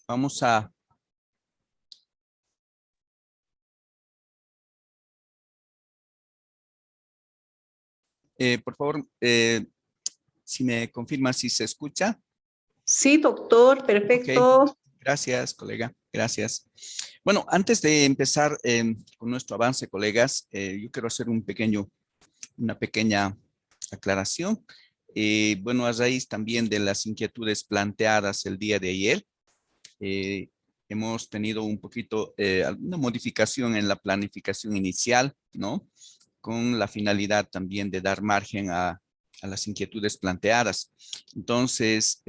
Vamos a... por favor, si me confirma si se escucha. Sí, doctor, Ok, perfecto. gracias, colega, gracias. Bueno, antes de empezar con nuestro avance, colegas, yo quiero hacer una pequeña aclaración. Bueno, a raíz también de las inquietudes planteadas el día de ayer, hemos tenido un poquito alguna modificación en la planificación inicial, ¿no? Con la finalidad también de dar margen a las inquietudes planteadas. Entonces,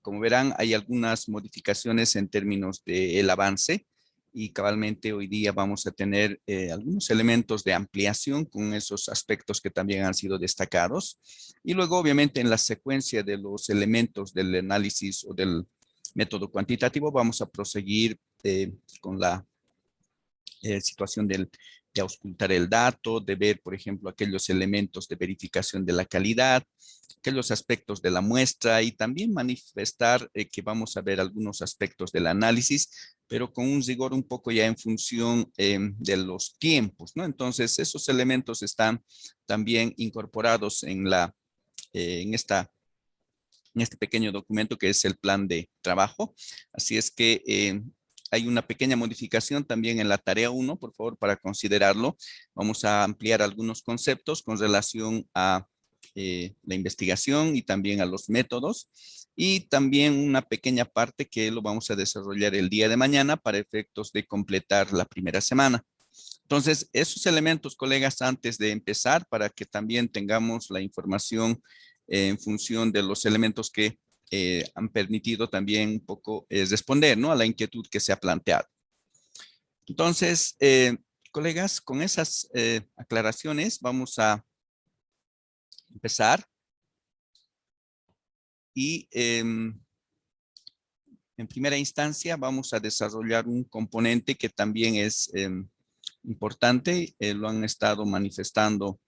como verán, hay algunas modificaciones en términos del avance y cabalmente hoy día vamos a tener algunos elementos de ampliación con esos aspectos que también han sido destacados. Y luego, obviamente, en la secuencia de los elementos del análisis o del método cuantitativo, vamos a proseguir con la situación de auscultar el dato, de ver, por ejemplo, aquellos elementos de verificación de la calidad, aquellos aspectos de la muestra y también manifestar que vamos a ver algunos aspectos del análisis, pero con un rigor un poco ya en función de los tiempos, ¿no? Entonces, esos elementos están también incorporados en este pequeño documento que es el plan de trabajo. Así es que hay una pequeña modificación también en la tarea 1, por favor, para considerarlo. Vamos a ampliar algunos conceptos con relación a la investigación y también a los métodos. Y también una pequeña parte que lo vamos a desarrollar el día de mañana para efectos de completar la primera semana. Entonces, esos elementos, colegas, antes de empezar, para que también tengamos la información en función de los elementos que han permitido también un poco responder, ¿no?, a la inquietud que se ha planteado. Entonces, colegas, con esas aclaraciones vamos a empezar. Y en primera instancia vamos a desarrollar un componente que también es importante, lo han estado manifestando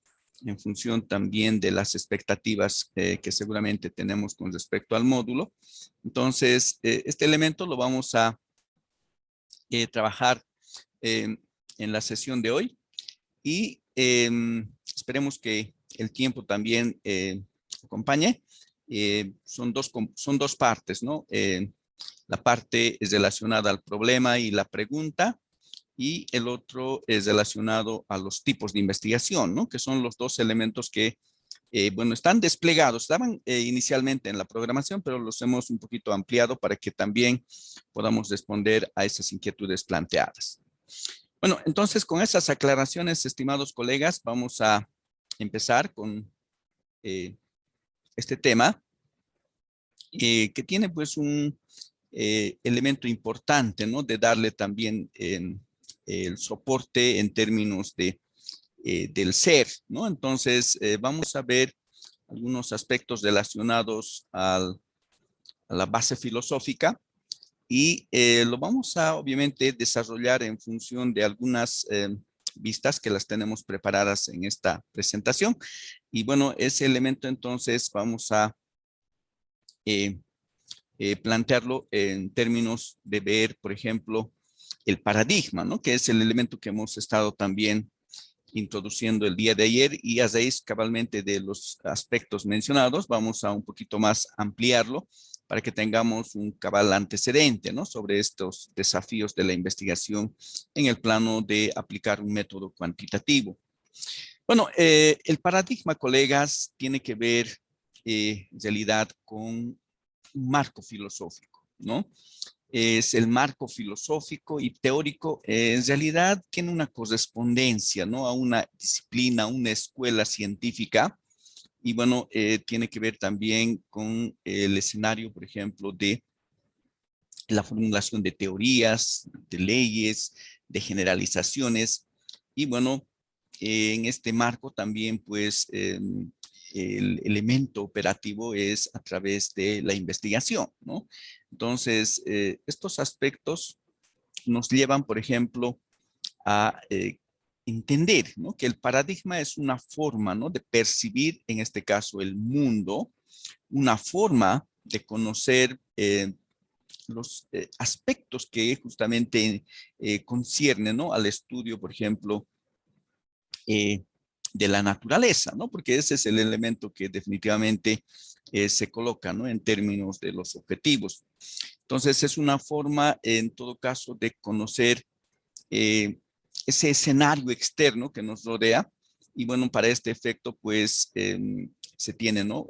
en función también de las expectativas que seguramente tenemos con respecto al módulo. Entonces, este elemento lo vamos a trabajar en la sesión de hoy y esperemos que el tiempo también acompañe. Son dos partes, ¿no? La parte es relacionada al problema y la pregunta, y el otro es relacionado a los tipos de investigación, ¿no? Que son los dos elementos que, bueno, están desplegados. Estaban inicialmente en la programación, pero los hemos un poquito ampliado para que también podamos responder a esas inquietudes planteadas. Bueno, entonces con esas aclaraciones, estimados colegas, vamos a empezar con este tema que tiene pues un elemento importante, ¿no? De darle también el soporte en términos del ser, ¿no? Entonces, vamos a ver algunos aspectos relacionados a la base filosófica y lo vamos a obviamente desarrollar en función de algunas vistas que las tenemos preparadas en esta presentación. Y bueno, ese elemento entonces vamos a eh, plantearlo en términos de ver, por ejemplo, el paradigma, ¿no? Que es el elemento que hemos estado también introduciendo el día de ayer, y a raíz cabalmente de los aspectos mencionados, vamos a un poquito más ampliarlo para que tengamos un cabal antecedente, ¿no?, sobre estos desafíos de la investigación en el plano de aplicar un método cuantitativo. Bueno, el paradigma, colegas, tiene que ver en realidad con un marco filosófico, ¿no? Es el marco filosófico y teórico, en realidad tiene una correspondencia, ¿no?, a una disciplina, a una escuela científica, y bueno, tiene que ver también con el escenario, por ejemplo, de la formulación de teorías, de leyes, de generalizaciones, y bueno, en este marco también, pues, el elemento operativo es a través de la investigación, ¿no? Entonces, estos aspectos nos llevan, por ejemplo, a entender, ¿no?, que el paradigma es una forma, ¿no?, de percibir, en este caso, el mundo, una forma de conocer los aspectos que justamente conciernen, ¿no?, al estudio, por ejemplo, de la naturaleza, ¿no? Porque ese es el elemento que definitivamente se coloca, ¿no?, en términos de los objetivos. Entonces, es una forma, en todo caso, de conocer ese escenario externo que nos rodea. Y bueno, para este efecto, pues, se tienen, ¿no?,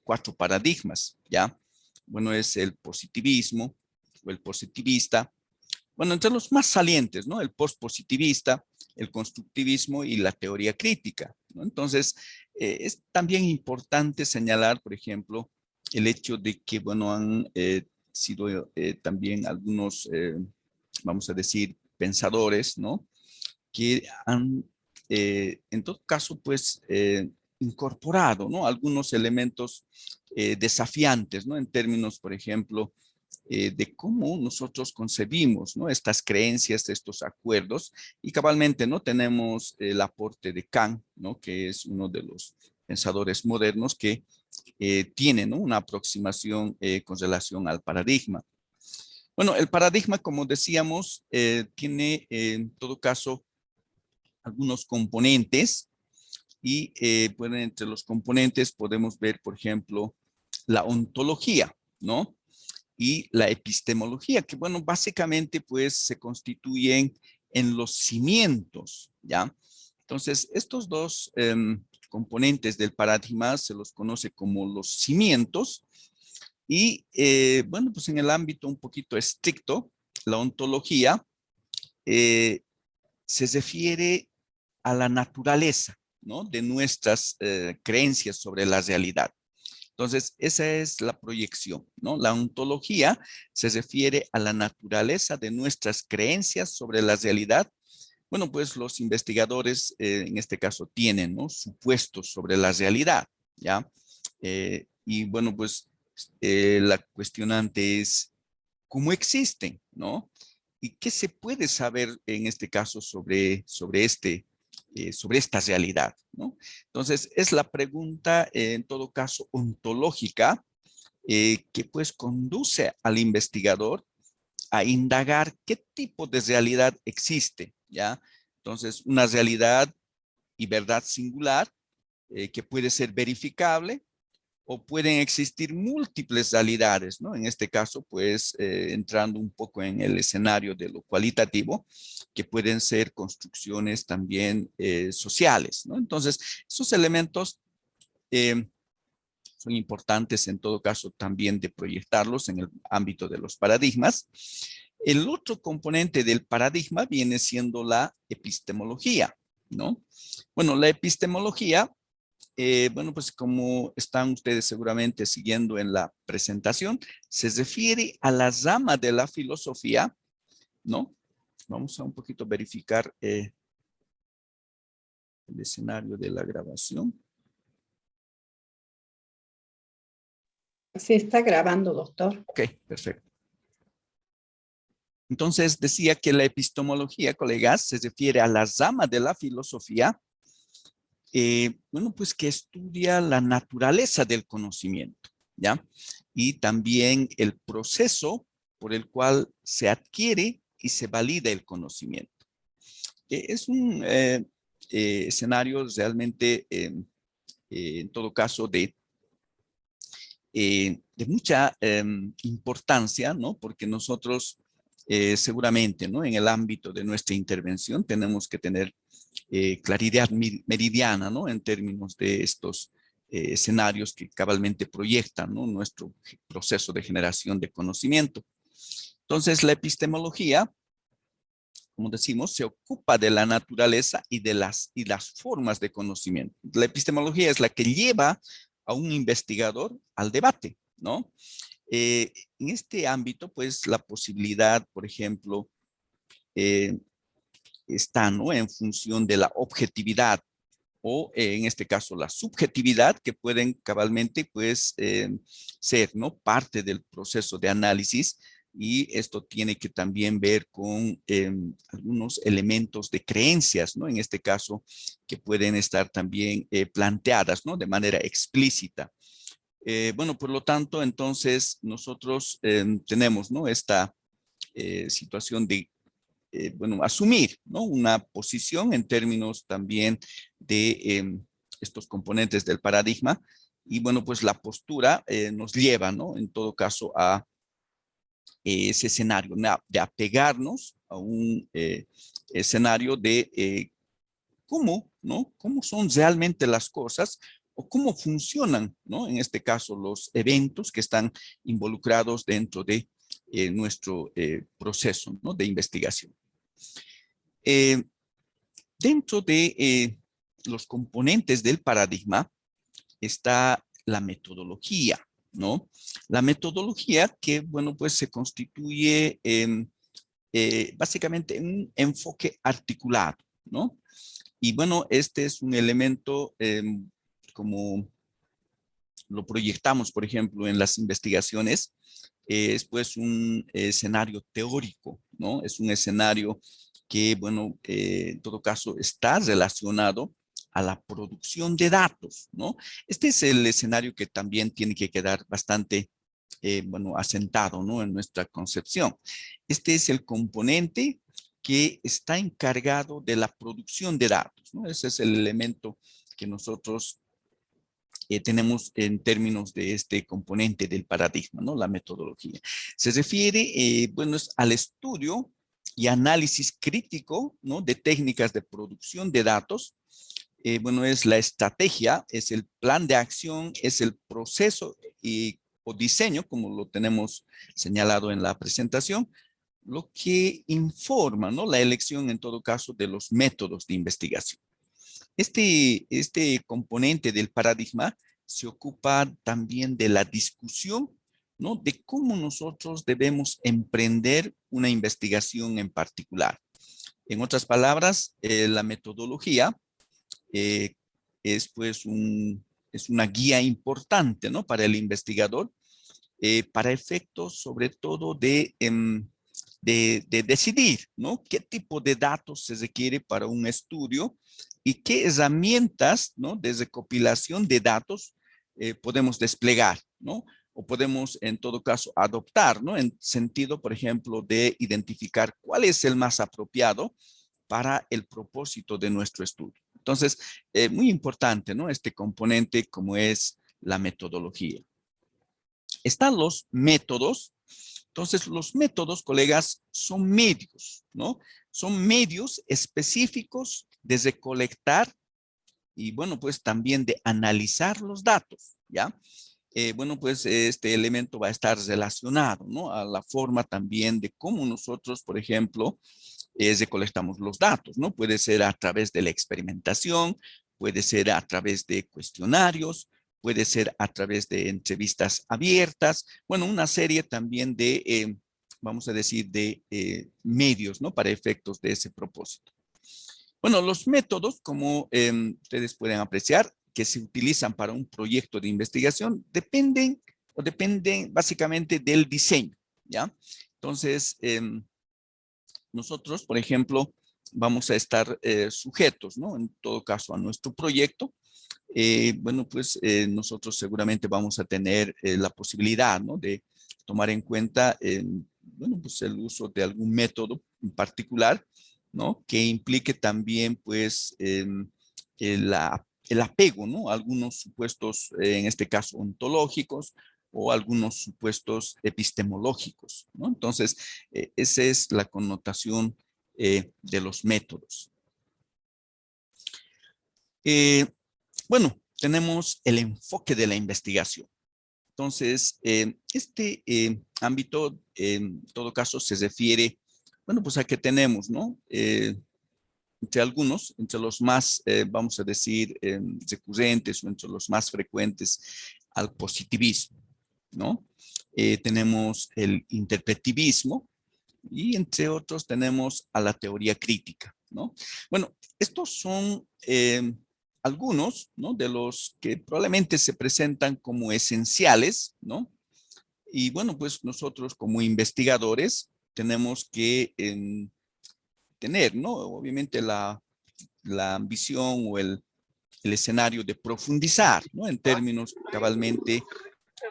4 paradigmas, ¿ya? Bueno, es el positivismo o el positivista. Bueno, entre los más salientes, ¿no?, el postpositivista, el constructivismo y la teoría crítica, ¿no? Entonces, es también importante señalar, por ejemplo, el hecho de que, bueno, han sido también algunos, vamos a decir, pensadores, ¿no?, que han, en todo caso, pues, incorporado, ¿no?, algunos elementos desafiantes, ¿no?, en términos, por ejemplo, de cómo nosotros concebimos, ¿no?, estas creencias, estos acuerdos, y cabalmente, ¿no?, tenemos el aporte de Kant, ¿no?, que es uno de los pensadores modernos que tiene, ¿no?, una aproximación con relación al paradigma. Bueno, el paradigma, como decíamos, tiene en todo caso algunos componentes y bueno, entre los componentes podemos ver, por ejemplo, la ontología, ¿no?, y la epistemología, que bueno, básicamente pues se constituyen en los cimientos, ¿ya? Entonces, estos dos componentes del paradigma se los conoce como los cimientos y bueno, pues en el ámbito un poquito estricto, la ontología eh, se refiere a la naturaleza, ¿no?, de nuestras creencias sobre la realidad. Entonces, esa es la proyección, ¿no? La ontología se refiere a la naturaleza de nuestras creencias sobre la realidad. Bueno, pues los investigadores en este caso tienen, ¿no?, supuestos sobre la realidad, ¿ya? Y bueno, pues la cuestionante es cómo existen, ¿no? ¿Y qué se puede saber en este caso sobre esta realidad, ¿no? Entonces, es la pregunta, en todo caso, ontológica, que pues conduce al investigador a indagar qué tipo de realidad existe, ¿ya? Entonces, una realidad y verdad singular que puede ser verificable, o pueden existir múltiples realidades, ¿no? En este caso, pues, entrando un poco en el escenario de lo cualitativo, que pueden ser construcciones también sociales, ¿no? Entonces, esos elementos eh, son importantes en todo caso también de proyectarlos en el ámbito de los paradigmas. El otro componente del paradigma viene siendo la epistemología, ¿no? Bueno, la epistemología bueno, pues como están ustedes seguramente siguiendo en la presentación, se refiere a la rama de la filosofía, ¿no? Vamos a un poquito verificar el escenario de la grabación. Se está grabando, doctor. Ok, perfecto. Entonces decía que la epistemología, colegas, se refiere a la rama de la filosofía, bueno, pues que estudia la naturaleza del conocimiento, ¿ya? Y también el proceso por el cual se adquiere y se valida el conocimiento. Es un escenario realmente, en todo caso, de mucha importancia, ¿no? Porque nosotros seguramente, ¿no?, en el ámbito de nuestra intervención tenemos que tener claridad meridiana, ¿no?, en términos de estos escenarios que cabalmente proyectan, ¿no?, nuestro proceso de generación de conocimiento. Entonces, la epistemología, como decimos, se ocupa de la naturaleza y de las formas de conocimiento. La epistemología es la que lleva a un investigador al debate, ¿no? En este ámbito, pues, la posibilidad, por ejemplo, eh, está, ¿no?, en función de la objetividad o en este caso la subjetividad, que pueden cabalmente pues ser, ¿no?, parte del proceso de análisis, y esto tiene que también ver con algunos elementos de creencias, ¿no?, en este caso que pueden estar también planteadas, ¿no?, de manera explícita. Bueno, por lo tanto, entonces nosotros tenemos, ¿no?, esta situación de, bueno, asumir, ¿no?, una posición en términos también de estos componentes del paradigma. Y bueno, pues la postura nos lleva, ¿no?, en todo caso a ese escenario, de apegarnos a un escenario de cómo, ¿no?, cómo son realmente las cosas o cómo funcionan, ¿no?, en este caso los eventos que están involucrados dentro de nuestro proceso, ¿no?, de investigación. Eh, Dentro de los componentes del paradigma está la metodología, ¿no? La metodología que, bueno, pues se constituye básicamente en un enfoque articulado, ¿no? Y bueno, este es un elemento como lo proyectamos, por ejemplo, en las investigaciones, es pues un escenario teórico, ¿no? Es un escenario que, bueno, en todo caso está relacionado a la producción de datos, ¿no? Este es el escenario que también tiene que quedar bastante, bueno, asentado, ¿no?, en nuestra concepción. Este es el componente que está encargado de la producción de datos, ¿no? Ese es el elemento que nosotros tenemos en términos de este componente del paradigma, ¿no?, la metodología. Se refiere, bueno, es al estudio y análisis crítico, ¿no?, de técnicas de producción de datos. Bueno, es la estrategia, es el plan de acción, es el proceso o diseño, como lo tenemos señalado en la presentación, lo que informa, ¿no?, la elección en todo caso de los métodos de investigación. Este componente del paradigma se ocupa también de la discusión, ¿no?, de cómo nosotros debemos emprender una investigación en particular. En otras palabras, la metodología eh, es pues es una guía importante, ¿no?, para el investigador, para efectos sobre todo de decidir, ¿no?, qué tipo de datos se requiere para un estudio y qué herramientas, ¿no?, de recopilación de datos podemos desplegar, ¿no? O podemos en todo caso adoptar, ¿no?, en sentido, por ejemplo, de identificar cuál es el más apropiado para el propósito de nuestro estudio. Entonces, muy importante, ¿no?, este componente como es la metodología. Están los métodos. Entonces, los métodos, colegas, son medios, ¿no? Son medios específicos de recolectar y, bueno, pues también de analizar los datos, ¿ya? Bueno, pues este elemento va a estar relacionado, ¿no?, a la forma también de cómo nosotros, por ejemplo, recolectamos los datos, ¿no? Puede ser a través de la experimentación, puede ser a través de cuestionarios, puede ser a través de entrevistas abiertas, bueno, una serie también de, vamos a decir, de medios, ¿no?, para efectos de ese propósito. Bueno, los métodos, como ustedes pueden apreciar, que se utilizan para un proyecto de investigación, dependen básicamente del diseño, ¿ya? Entonces, nosotros, por ejemplo, vamos a estar sujetos, ¿no?, en todo caso a nuestro proyecto. Bueno, pues nosotros seguramente vamos a tener la posibilidad, ¿no?, de tomar en cuenta, bueno, pues el uso de algún método en particular, ¿no?, que implique también, pues, el apego, ¿no?, a algunos supuestos, en este caso, ontológicos o algunos supuestos epistemológicos, ¿no? Entonces, esa es la connotación de los métodos. Eh, bueno, tenemos el enfoque de la investigación. Entonces, este ámbito, en todo caso, se refiere, bueno, pues a que tenemos, ¿no? Entre los más, vamos a decir, recurrentes o entre los más frecuentes, al positivismo, ¿no? Tenemos el interpretivismo y entre otros tenemos a la teoría crítica, ¿no? Bueno, estos son algunos, ¿no?, de los que probablemente se presentan como esenciales, ¿no? Y bueno, pues nosotros como investigadores tenemos que tener, ¿no?, obviamente la ambición o el escenario de profundizar, ¿no?, en términos cabalmente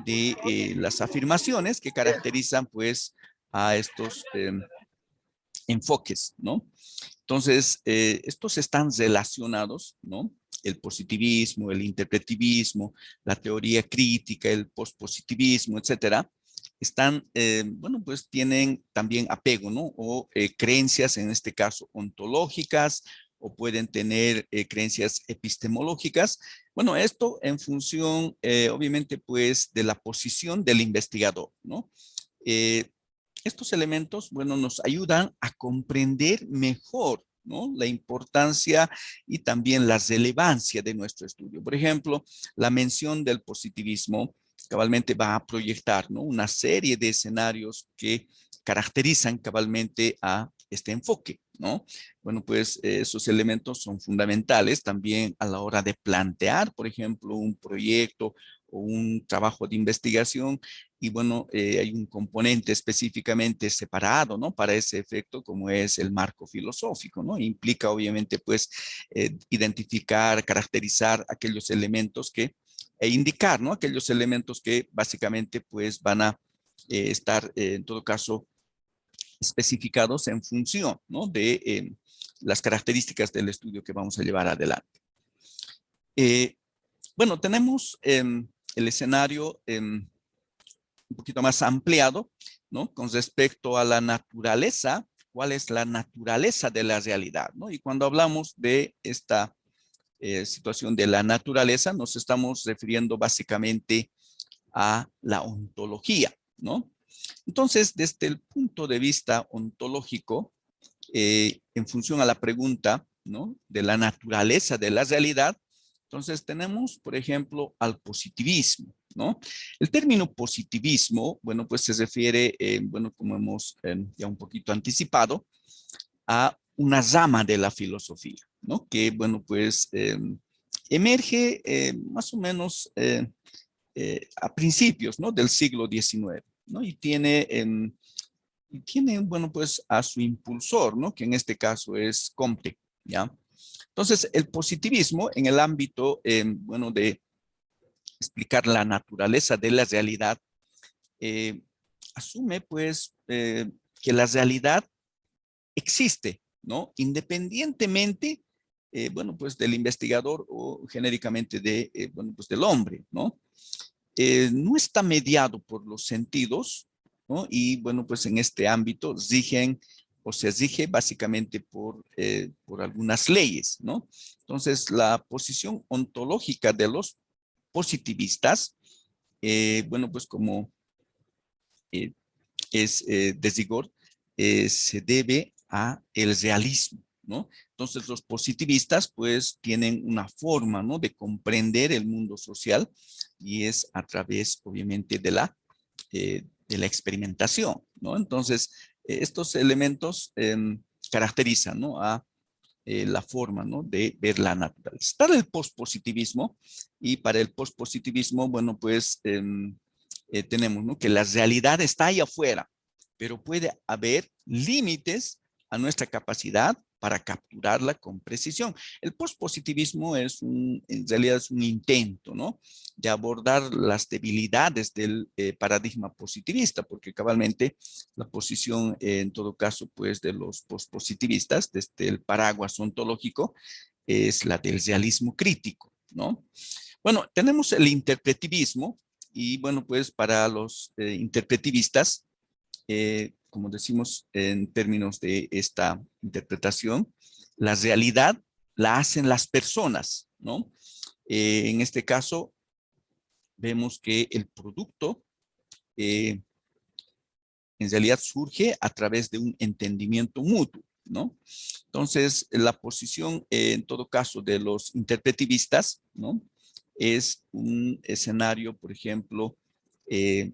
de las afirmaciones que caracterizan pues a estos enfoques, ¿no? Entonces, estos están relacionados, ¿no? El positivismo, el interpretivismo, la teoría crítica, el pospositivismo, etcétera, están, bueno, pues tienen también apego, ¿no? O creencias, en este caso, ontológicas, o pueden tener creencias epistemológicas. Bueno, esto en función, obviamente, pues, de la posición del investigador, ¿no? Eh, Estos elementos, bueno, nos ayudan a comprender mejor, ¿no? La importancia y también la relevancia de nuestro estudio. Por ejemplo, la mención del positivismo cabalmente va a proyectar, ¿no? Una serie de escenarios que caracterizan cabalmente a este enfoque, ¿no? Bueno, pues esos elementos son fundamentales también a la hora de plantear, por ejemplo, un proyecto o un trabajo de investigación. Y bueno, hay un componente específicamente separado, ¿no? Para ese efecto, como es el marco filosófico, ¿no? Implica obviamente, pues, identificar, caracterizar aquellos elementos que, e indicar, ¿no? Aquellos elementos que básicamente, pues, van a estar, en todo caso, especificados en función, ¿no? De las características del estudio que vamos a llevar adelante. Bueno, tenemos el escenario un poquito más ampliado, ¿no? Con respecto a la naturaleza, ¿cuál es la naturaleza de la realidad, ¿no? Y cuando hablamos de esta situación de la naturaleza, nos estamos refiriendo básicamente a la ontología, ¿no? Entonces, desde el punto de vista ontológico, en función a la pregunta, ¿no? De la naturaleza de la realidad, entonces tenemos, por ejemplo, al positivismo, ¿no? El término positivismo, bueno, pues se refiere, bueno, como hemos ya un poquito anticipado, a una rama de la filosofía, ¿no? Que, bueno, pues emerge más o menos a principios, ¿no? Del siglo XIX, ¿no? Y tiene, bueno, pues a su impulsor, ¿no? Que en este caso es Comte, ¿ya? Entonces, el positivismo en el ámbito, bueno, de explicar la naturaleza de la realidad, eh, asume, pues, que la realidad existe, ¿no? Independientemente, bueno, pues del investigador o genéricamente de, bueno, pues del hombre, ¿no? No está mediado por los sentidos, ¿no? Y bueno, pues en este ámbito rigen o se rige básicamente por algunas leyes, ¿no? Entonces, la posición ontológica de los positivistas, bueno, pues como eh, es de rigor, se debe a el realismo, ¿no? Entonces los positivistas pues tienen una forma, ¿no? De comprender el mundo social y es a través obviamente de la experimentación, ¿no? Entonces estos elementos caracterizan, ¿no? A la forma, ¿no? De ver la naturaleza. Está el pospositivismo y para el pospositivismo, bueno, pues tenemos, ¿no? Que la realidad está ahí afuera, pero puede haber límites a nuestra capacidad para capturarla con precisión. El pospositivismo en realidad es un intento, ¿no? De abordar las debilidades del paradigma positivista, porque cabalmente la posición, en todo caso, pues de los pospositivistas, desde el paraguas ontológico, es la del realismo crítico, ¿no? Bueno, tenemos el interpretivismo y bueno, pues para los interpretivistas, como decimos en términos de esta interpretación, la realidad la hacen las personas, ¿no? En este caso, vemos que el producto en realidad surge a través de un entendimiento mutuo, ¿no? Entonces, la posición, en todo caso, de los interpretivistas, ¿no? Es un escenario, por ejemplo, eh,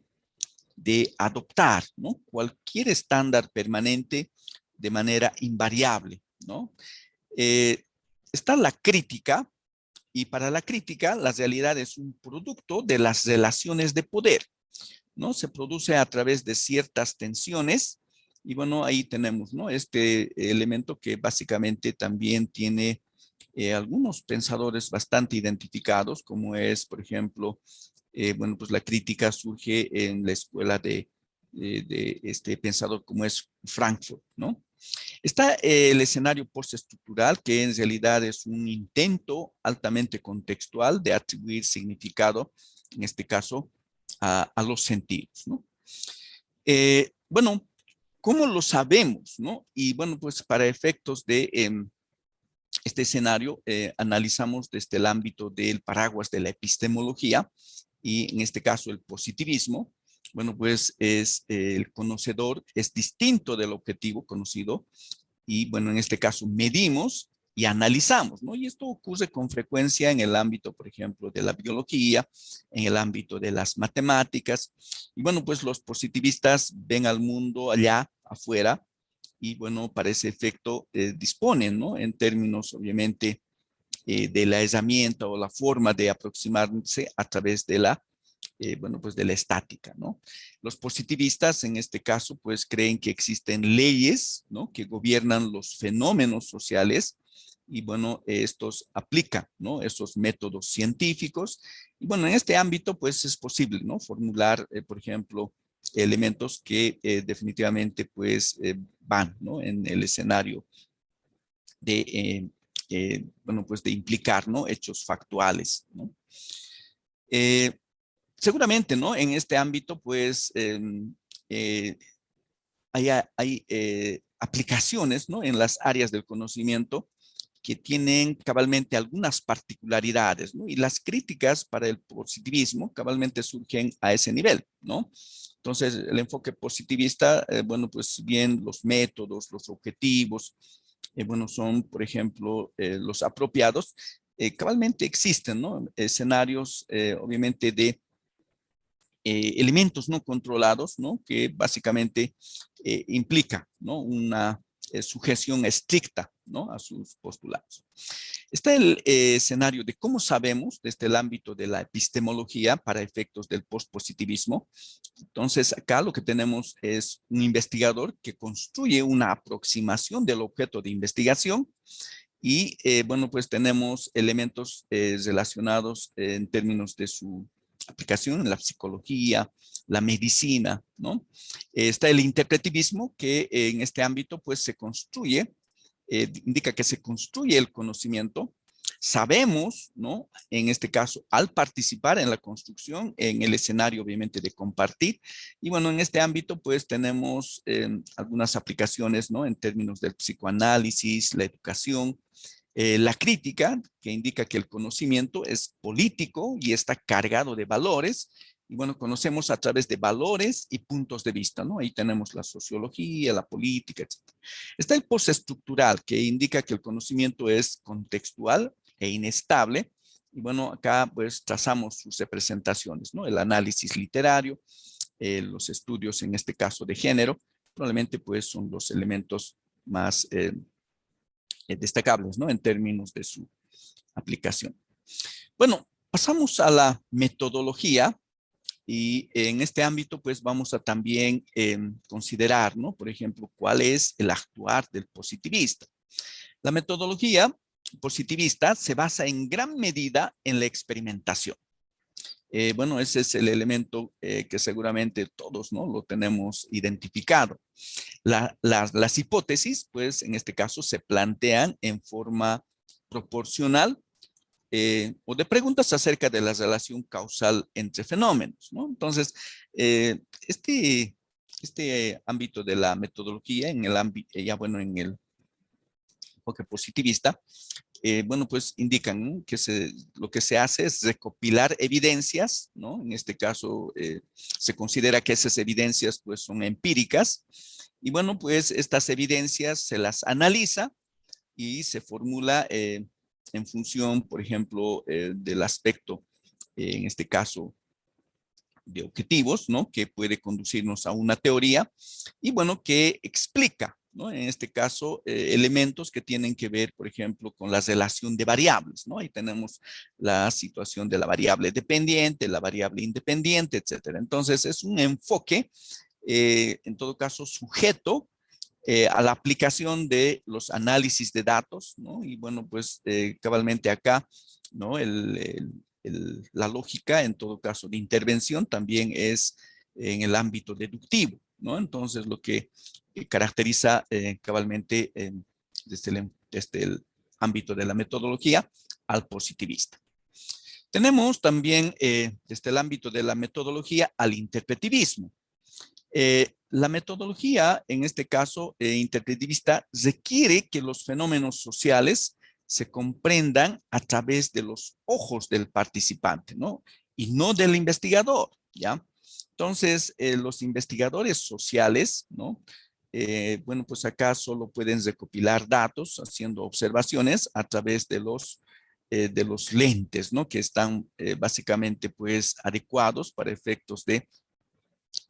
de adoptar, ¿no? Cualquier estándar permanente de manera invariable, ¿no? Eh, Está la crítica, y para la crítica, la realidad es un producto de las relaciones de poder, ¿no? Se produce a través de ciertas tensiones y bueno, ahí tenemos, ¿no? Este elemento que básicamente también tiene algunos pensadores bastante identificados, como es, por ejemplo, bueno, pues la crítica surge en la escuela de este pensador como es Frankfurt, ¿no? Está el escenario postestructural, que en realidad es un intento altamente contextual de atribuir significado, en este caso, a los sentidos, ¿no? Bueno, ¿cómo lo sabemos, no? Y bueno, pues para efectos de este escenario, analizamos desde el ámbito del paraguas de la epistemología y en este caso el positivismo. Bueno, pues es el conocedor, es distinto del objetivo conocido y bueno, en este caso medimos y analizamos, ¿no? Y esto ocurre con frecuencia en el ámbito, por ejemplo, de la biología, en el ámbito de las matemáticas. Y bueno, pues los positivistas ven al mundo allá afuera y bueno, para ese efecto disponen, ¿no? En términos, obviamente, de la herramienta o la forma de aproximarse a través de la bueno, pues de la estática, ¿no? Los positivistas en este caso, pues creen que existen leyes, ¿no? Que gobiernan los fenómenos sociales y bueno, estos aplican, ¿no? Esos métodos científicos y bueno, en este ámbito, pues es posible, ¿no? Formular, por ejemplo, elementos que definitivamente, pues, van, ¿no? En el escenario de, bueno, pues de implicar, ¿no? Hechos factuales, ¿no? Eh, Seguramente, ¿no? En este ámbito, pues, eh, hay aplicaciones, ¿no? En las áreas del conocimiento que tienen cabalmente algunas particularidades, ¿no? Y las críticas para el positivismo cabalmente surgen a ese nivel, ¿no? Entonces, el enfoque positivista, bueno, pues bien los métodos, los objetivos, bueno, son, por ejemplo, los apropiados, cabalmente existen, ¿no? Escenarios, obviamente, de elementos no controlados, ¿no? Que básicamente implica, ¿no? Una sujeción estricta, ¿no? A sus postulados. Está el escenario de cómo sabemos desde el ámbito de la epistemología para efectos del postpositivismo. Entonces, acá lo que tenemos es un investigador que construye una aproximación del objeto de investigación y, bueno, pues tenemos elementos relacionados en términos de su aplicación en la psicología, la medicina, ¿no? Está el interpretivismo que en este ámbito pues se construye, indica que se construye el conocimiento. Sabemos, ¿no? En este caso, al participar en la construcción, en el escenario obviamente de compartir. Y bueno, en este ámbito pues tenemos algunas aplicaciones, ¿no? En términos del psicoanálisis, la educación, la crítica, que indica que el conocimiento es político y está cargado de valores. Y bueno, conocemos a través de valores y puntos de vista, ¿no? Ahí tenemos la sociología, la política, etc. Está el postestructural, que indica que el conocimiento es contextual e inestable. Y bueno, acá pues trazamos sus representaciones, ¿no? El análisis literario, los estudios en este caso de género, probablemente pues son los elementos más destacables, ¿no? En términos de su aplicación. Bueno, pasamos a la metodología y en este ámbito pues vamos a también considerar, ¿no? Por ejemplo, cuál es el actuar del positivista. La metodología positivista se basa en gran medida en la experimentación. Bueno, ese es el elemento que seguramente todos, ¿no? Lo tenemos identificado. Las hipótesis, pues en este caso se plantean en forma proporcional o de preguntas acerca de la relación causal entre fenómenos, ¿no? Entonces, este ámbito de la metodología, en el ámbito, ya bueno, en el enfoque positivista, bueno, pues indican, ¿no? Que lo que se hace es recopilar evidencias, ¿no? En este caso, se considera que esas evidencias, pues, son empíricas. Y bueno, pues, estas evidencias se las analiza y se formula en función, por ejemplo, del aspecto, en este caso, de objetivos, ¿no? Que puede conducirnos a una teoría y bueno, que explica, ¿no? En este caso, elementos que tienen que ver, por ejemplo, con la relación de variables, ¿no? Ahí tenemos la situación de la variable dependiente, la variable independiente, etcétera. Entonces, es un enfoque, en todo caso, sujeto a la aplicación de los análisis de datos, ¿no? Y bueno, pues cabalmente acá, ¿no? la lógica, en todo caso, de intervención también es en el ámbito deductivo, ¿no? Entonces, lo que caracteriza cabalmente desde el ámbito de la metodología al positivista. Tenemos también desde el ámbito de la metodología al interpretivismo. La metodología, en este caso interpretivista, requiere que los fenómenos sociales se comprendan a través de los ojos del participante, ¿no? Y no del investigador, ¿ya? Entonces, los investigadores sociales, ¿no? Bueno, pues acá solo pueden recopilar datos haciendo observaciones a través de los lentes, ¿no? Que están básicamente, pues, adecuados para efectos de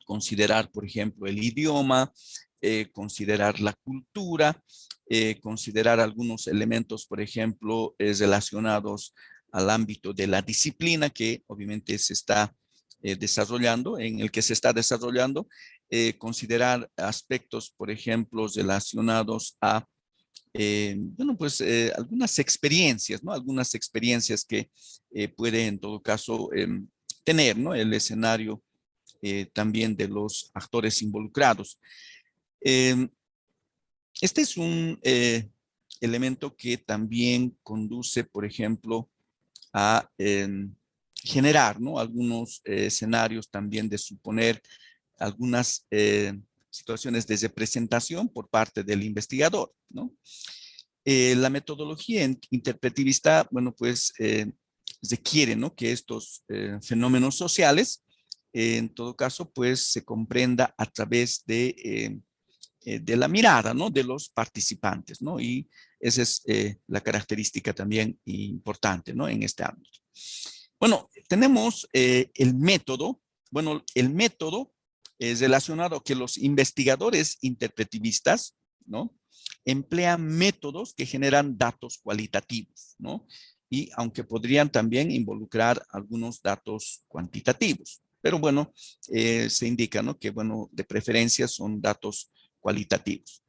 considerar, por ejemplo, el idioma, considerar la cultura, considerar algunos elementos, por ejemplo, relacionados al ámbito de la disciplina que obviamente se está desarrollando, en el que se está desarrollando, considerar aspectos, por ejemplo, relacionados a, bueno, pues algunas experiencias, ¿no? Algunas experiencias que puede en todo caso tener, ¿no? El escenario también de los actores involucrados. Eh, este es un elemento que también conduce, por ejemplo, a generar, ¿no? Algunos escenarios también de suponer algunas situaciones de representación por parte del investigador, ¿no? La metodología interpretivista, bueno, pues requiere, ¿no? Que estos fenómenos sociales, en todo caso, pues se comprenda a través de la mirada, ¿no? De los participantes, ¿no? Y esa es la característica también importante, ¿no? En este ámbito. Bueno, tenemos el método. Bueno, el método es relacionado a que los investigadores interpretivistas, ¿no? Emplean métodos que generan datos cualitativos, ¿no? Y aunque podrían también involucrar algunos datos cuantitativos. Pero bueno, se indica, ¿no? Que, bueno, de preferencia son datos cualitativos.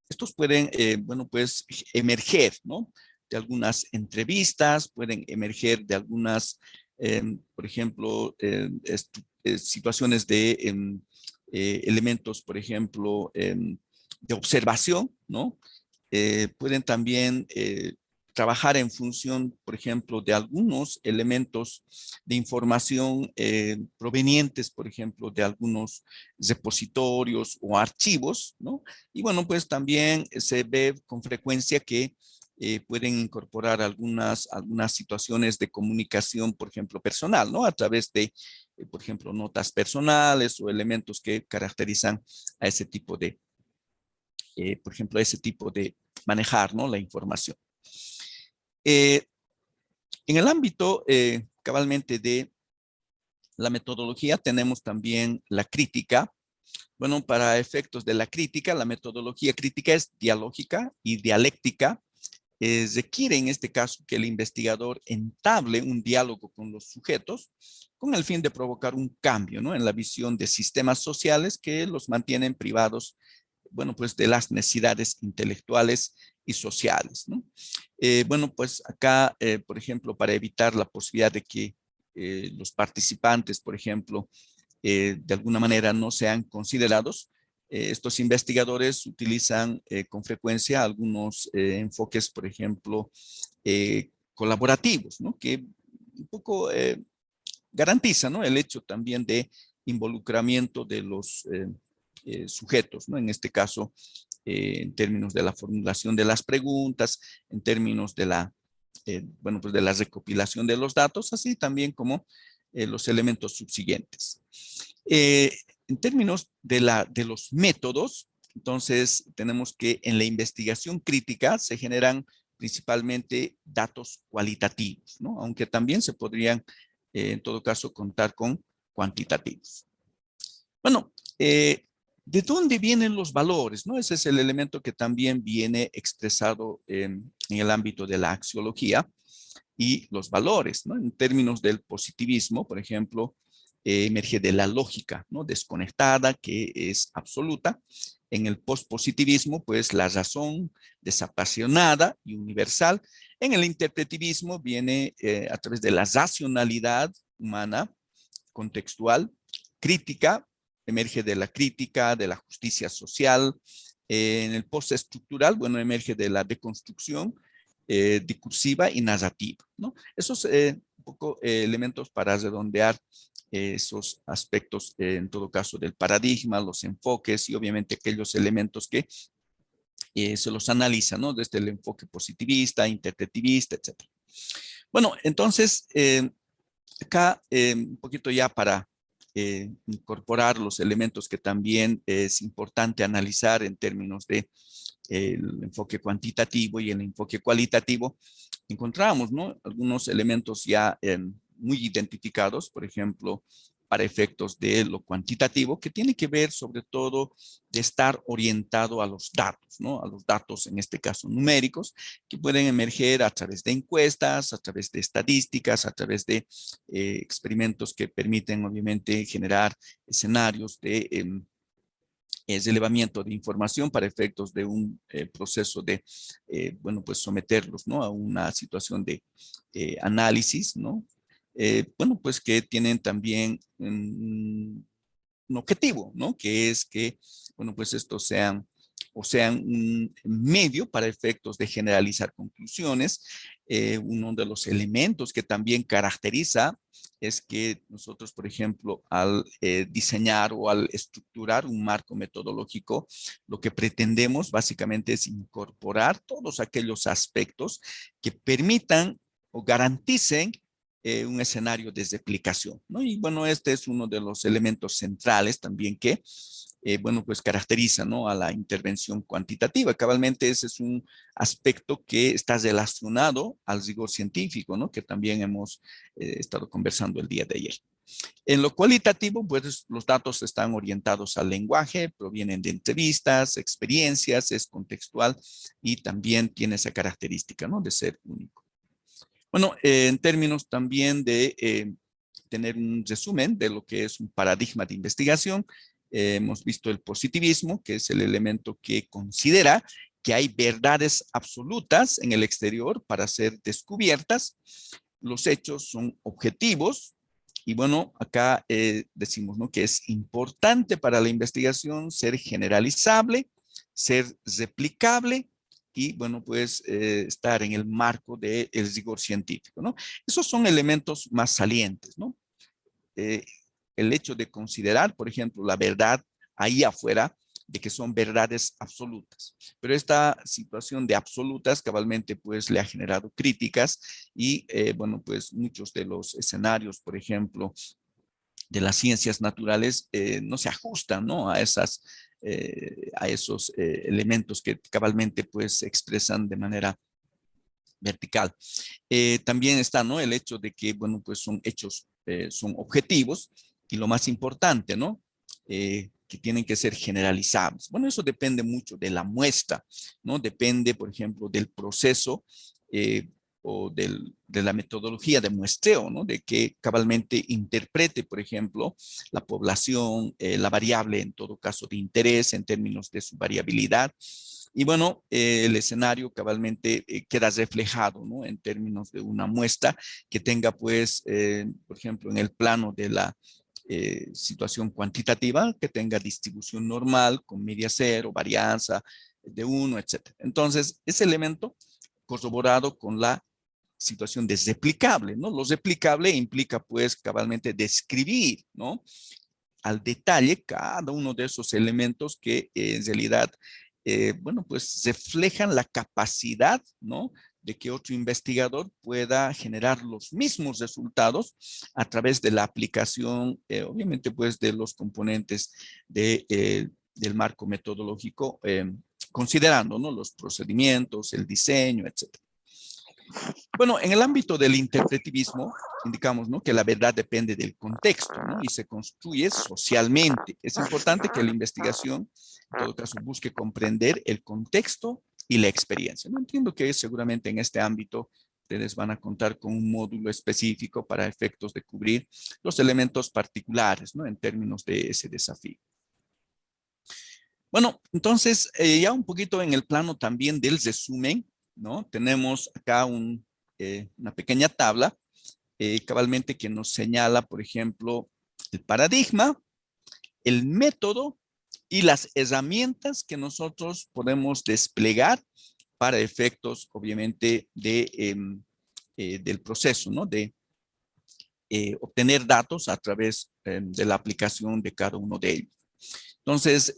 Estos pueden, bueno, pues emerger, ¿no? De algunas entrevistas, pueden emerger de algunas, por ejemplo, situaciones de elementos, por ejemplo, de observación, ¿no? Pueden también trabajar en función, por ejemplo, de algunos elementos de información provenientes, por ejemplo, de algunos repositorios o archivos, ¿no? Y bueno, pues también se ve con frecuencia que pueden incorporar algunas situaciones de comunicación, por ejemplo, personal, ¿no? A través de, por ejemplo, notas personales o elementos que caracterizan a ese tipo de, por ejemplo, a ese tipo de manejar, ¿no? La información. En el ámbito cabalmente de la metodología tenemos también la crítica. Bueno, para efectos de la crítica, la metodología crítica es dialógica y dialéctica. Requiere en este caso que el investigador entable un diálogo con los sujetos con el fin de provocar un cambio, ¿no? En la visión de sistemas sociales que los mantienen privados, bueno, pues de las necesidades intelectuales y sociales, ¿no? Bueno, pues acá, por ejemplo, para evitar la posibilidad de que los participantes, por ejemplo, de alguna manera no sean considerados, estos investigadores utilizan con frecuencia algunos enfoques, por ejemplo, colaborativos, ¿no? Que un poco garantizan, ¿no? El hecho también de involucramiento de los sujetos, ¿no? En este caso, en términos de la formulación de las preguntas, en términos de la, bueno, pues de la recopilación de los datos, así también como los elementos subsiguientes. En términos de los métodos, entonces tenemos que en la investigación crítica se generan principalmente datos cualitativos, ¿no? Aunque también se podrían, en todo caso, contar con cuantitativos. Bueno, ¿de dónde vienen los valores, no? Ese es el elemento que también viene expresado en el ámbito de la axiología y los valores, ¿no? En términos del positivismo, por ejemplo, emerge de la lógica, ¿no? Desconectada, que es absoluta, En el postpositivismo, pues la razón desapasionada y universal. En el interpretivismo viene a través de la racionalidad humana, contextual, crítica, emerge de la crítica, de la justicia social. En el postestructural, bueno, emerge de la deconstrucción discursiva y narrativa, ¿no? Esos un poco elementos para redondear esos aspectos, en todo caso, del paradigma, los enfoques y obviamente aquellos elementos que se los analiza, ¿no? Desde el enfoque positivista, interpretivista, etc. Bueno, entonces, acá un poquito ya para incorporar los elementos que también es importante analizar en términos de el enfoque cuantitativo y el enfoque cualitativo, encontramos, ¿no? Algunos elementos ya muy identificados, por ejemplo, para efectos de lo cuantitativo, que tiene que ver sobre todo de estar orientado a los datos, ¿no? A los datos, en este caso numéricos, que pueden emerger a través de encuestas, a través de estadísticas, a través de experimentos que permiten obviamente generar escenarios de relevamiento de información para efectos de un proceso de, bueno, pues someterlos, ¿no? A una situación de análisis, ¿no? Bueno, pues que tienen también un objetivo, ¿no? Que es que, bueno, pues estos sean o sean un medio para efectos de generalizar conclusiones. Uno de los elementos que también caracteriza es que nosotros, por ejemplo, al diseñar o al estructurar un marco metodológico, lo que pretendemos básicamente es incorporar todos aquellos aspectos que permitan o garanticen un escenario de replicación, ¿no? Y bueno, este es uno de los elementos centrales también que, bueno, pues caracteriza, ¿no? A la intervención cuantitativa. Cabalmente ese es un aspecto que está relacionado al rigor científico, ¿no? Que también hemos estado conversando el día de ayer. En lo cualitativo, pues los datos están orientados al lenguaje, provienen de entrevistas, experiencias, es contextual y también tiene esa característica, ¿no? De ser único. Bueno, en términos también de tener un resumen de lo que es un paradigma de investigación, hemos visto el positivismo, que es el elemento que considera que hay verdades absolutas en el exterior para ser descubiertas. Los hechos son objetivos. Y bueno, acá decimos, ¿no? Que es importante para la investigación ser generalizable, ser replicable y, bueno, pues estar en el marco del rigor científico, ¿no? Esos son elementos más salientes, ¿no? Eh, el hecho de considerar, por ejemplo, la verdad ahí afuera, de que son verdades absolutas. Pero esta situación de absolutas cabalmente pues le ha generado críticas y bueno, pues muchos de los escenarios, por ejemplo, de las ciencias naturales no se ajustan, ¿no? A esos elementos que cabalmente pues se expresan de manera vertical. También está, ¿no? El hecho de que, bueno, pues son hechos, son objetivos y lo más importante, ¿no? Que tienen que ser generalizables. Bueno, eso depende mucho de la muestra, ¿no? Depende, por ejemplo, del proceso o de la metodología de muestreo, ¿no? De que cabalmente interprete, por ejemplo, la población, la variable en todo caso de interés en términos de su variabilidad. Y bueno, el escenario cabalmente queda reflejado, ¿no? En términos de una muestra que tenga, pues, por ejemplo, en el plano de la situación cuantitativa, que tenga distribución normal con media cero, varianza de 1, etc. Entonces, ese elemento corroborado con la situación de replicable, ¿no? Lo replicable implica, pues, cabalmente describir, ¿no? Al detalle cada uno de esos elementos que en realidad, bueno, pues reflejan la capacidad, ¿no? De que otro investigador pueda generar los mismos resultados a través de la aplicación, obviamente, pues, de los componentes del marco metodológico, considerando, ¿no? Los procedimientos, el diseño, etcétera. Bueno, en el ámbito del interpretivismo, indicamos, ¿no? Que la verdad depende del contexto, ¿no? Y se construye socialmente. Es importante que la investigación, en todo caso, busque comprender el contexto y la experiencia. No entiendo que seguramente en este ámbito ustedes van a contar con un módulo específico para efectos de cubrir los elementos particulares, ¿no? En términos de ese desafío. Bueno, entonces ya un poquito en el plano también del resumen, ¿no? Tenemos acá una pequeña tabla cabalmente que nos señala, por ejemplo, el paradigma, el método y las herramientas que nosotros podemos desplegar para efectos, obviamente, del proceso, ¿no? De obtener datos a través de la aplicación de cada uno de ellos. Entonces,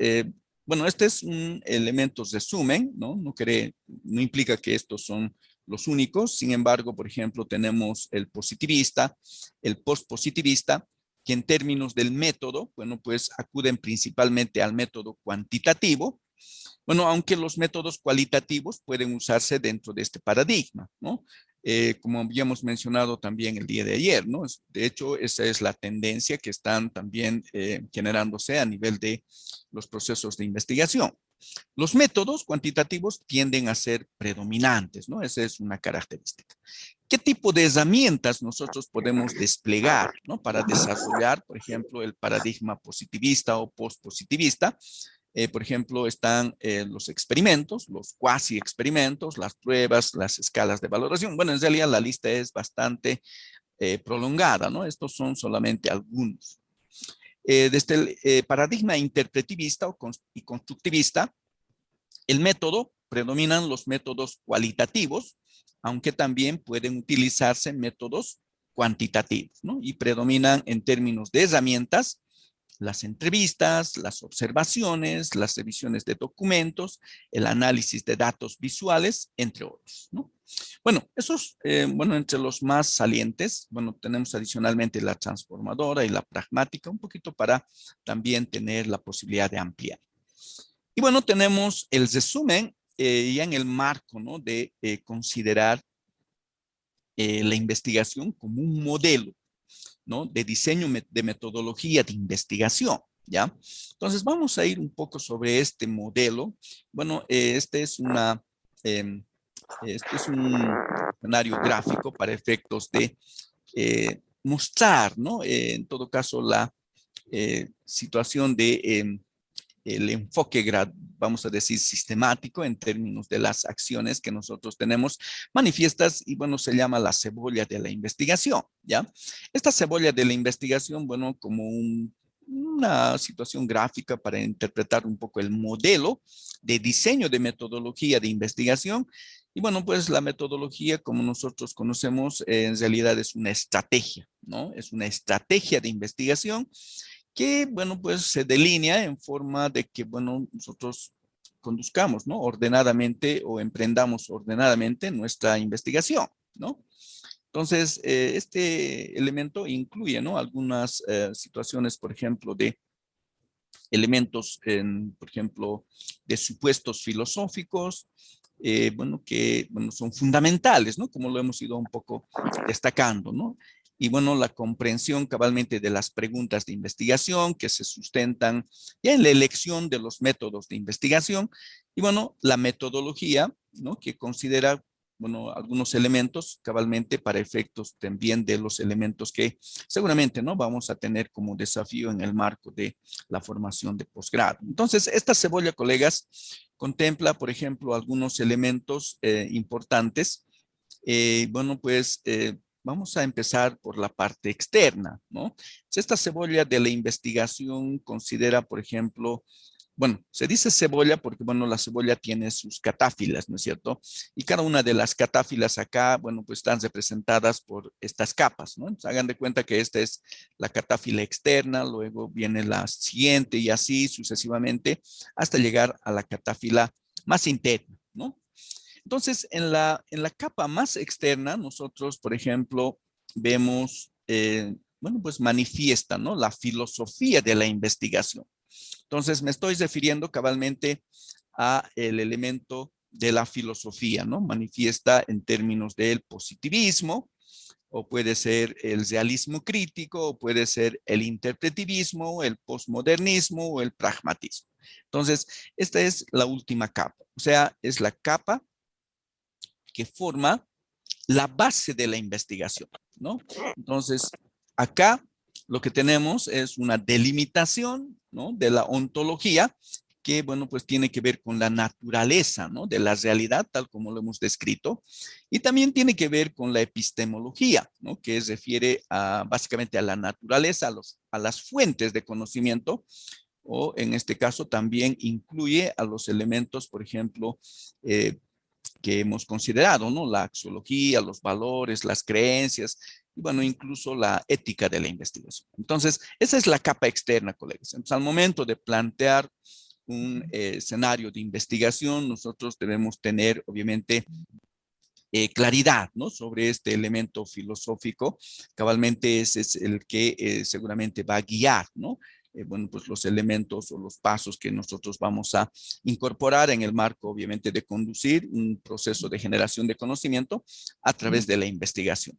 bueno, este es un elemento resumen, ¿no? No implica que estos son los únicos. Sin embargo, por ejemplo, tenemos el positivista, el postpositivista, que en términos del método, bueno, pues acuden principalmente al método cuantitativo. Bueno, aunque los métodos cualitativos pueden usarse dentro de este paradigma, ¿no? Como habíamos mencionado también el día de ayer, ¿no? De hecho, esa es la tendencia que están también generándose a nivel de los procesos de investigación. Los métodos cuantitativos tienden a ser predominantes, ¿no? Esa es una característica. ¿Qué tipo de herramientas nosotros podemos desplegar, ¿no? Para desarrollar, por ejemplo, el paradigma positivista o postpositivista? Por ejemplo, están los experimentos, los cuasi experimentos, las pruebas, las escalas de valoración. Bueno, en realidad la lista es bastante prolongada, ¿no? Estos son solamente algunos. Desde el paradigma interpretivista y constructivista, el método, predominan los métodos cualitativos, aunque también pueden utilizarse métodos cuantitativos, ¿no? Y predominan en términos de herramientas las entrevistas, las observaciones, las revisiones de documentos, el análisis de datos visuales, entre otros, ¿no? Bueno, esos, bueno, entre los más salientes, bueno, tenemos adicionalmente la transformadora y la pragmática, un poquito para también tener la posibilidad de ampliar. Y bueno, tenemos el resumen ya en el marco, ¿no? De considerar la investigación como un modelo, ¿no? De diseño de metodología de investigación, ¿ya? Entonces vamos a ir un poco sobre este modelo. Bueno, este es un escenario gráfico para efectos de mostrar, ¿no? En todo caso, la situación de el enfoque, vamos a decir, sistemático en términos de las acciones que nosotros tenemos manifiestas y bueno, se llama la cebolla de la investigación, ¿ya? Esta cebolla de la investigación, bueno, como una situación gráfica para interpretar un poco el modelo de diseño de metodología de investigación. Y bueno, pues la metodología, como nosotros conocemos, en realidad es una estrategia, ¿no? Es una estrategia de investigación que, bueno, pues se delinea en forma de que, bueno, nosotros conduzcamos, ¿no? Ordenadamente o emprendamos ordenadamente nuestra investigación, ¿no? Entonces, este elemento incluye, ¿no? Algunas situaciones, por ejemplo, de elementos, por ejemplo, de supuestos filosóficos, bueno, que bueno, son fundamentales, ¿no? Como lo hemos ido un poco destacando, ¿no? Y bueno, la comprensión cabalmente de las preguntas de investigación que se sustentan ya en la elección de los métodos de investigación y bueno, la metodología, ¿no? Que considera, bueno, algunos elementos cabalmente para efectos también de los elementos que seguramente, ¿no? Vamos a tener como desafío en el marco de la formación de posgrado. Entonces, esta cebolla, colegas, contempla, por ejemplo, algunos elementos importantes. Bueno, pues vamos a empezar por la parte externa, ¿no? Esta cebolla de la investigación considera, por ejemplo, bueno, se dice cebolla porque, bueno, la cebolla tiene sus catáfilas, ¿no es cierto? Y cada una de las catáfilas acá, bueno, pues están representadas por estas capas, ¿no? Entonces, hagan de cuenta que esta es la catáfila externa, luego viene la siguiente y así sucesivamente hasta llegar a la catáfila más interna, ¿no? Entonces, en la capa más externa, nosotros, por ejemplo, vemos, bueno, pues manifiesta, ¿no? La filosofía de la investigación. Entonces, me estoy refiriendo cabalmente a el elemento de la filosofía, ¿no? Manifiesta en términos del positivismo, o puede ser el realismo crítico, o puede ser el interpretivismo, el posmodernismo o el pragmatismo. Entonces, esta es la última capa, o sea, es la capa que forma la base de la investigación, ¿no? Entonces, acá lo que tenemos es una delimitación, ¿no? De la ontología que, bueno, pues tiene que ver con la naturaleza, ¿no? De la realidad, tal como lo hemos descrito. Y también tiene que ver con la epistemología, ¿no? Que refiere básicamente a la naturaleza, a las fuentes de conocimiento, o en este caso también incluye a los elementos, por ejemplo, que hemos considerado, ¿no? La axiología, los valores, las creencias, y bueno, incluso la ética de la investigación. Entonces, esa es la capa externa, colegas. Entonces, al momento de plantear un escenario de investigación, nosotros debemos tener, obviamente, claridad, ¿no? Sobre este elemento filosófico. Cabalmente ese es el que seguramente va a guiar, ¿no? Bueno, pues los elementos o los pasos que nosotros vamos a incorporar en el marco, obviamente, de conducir un proceso de generación de conocimiento a través de la investigación.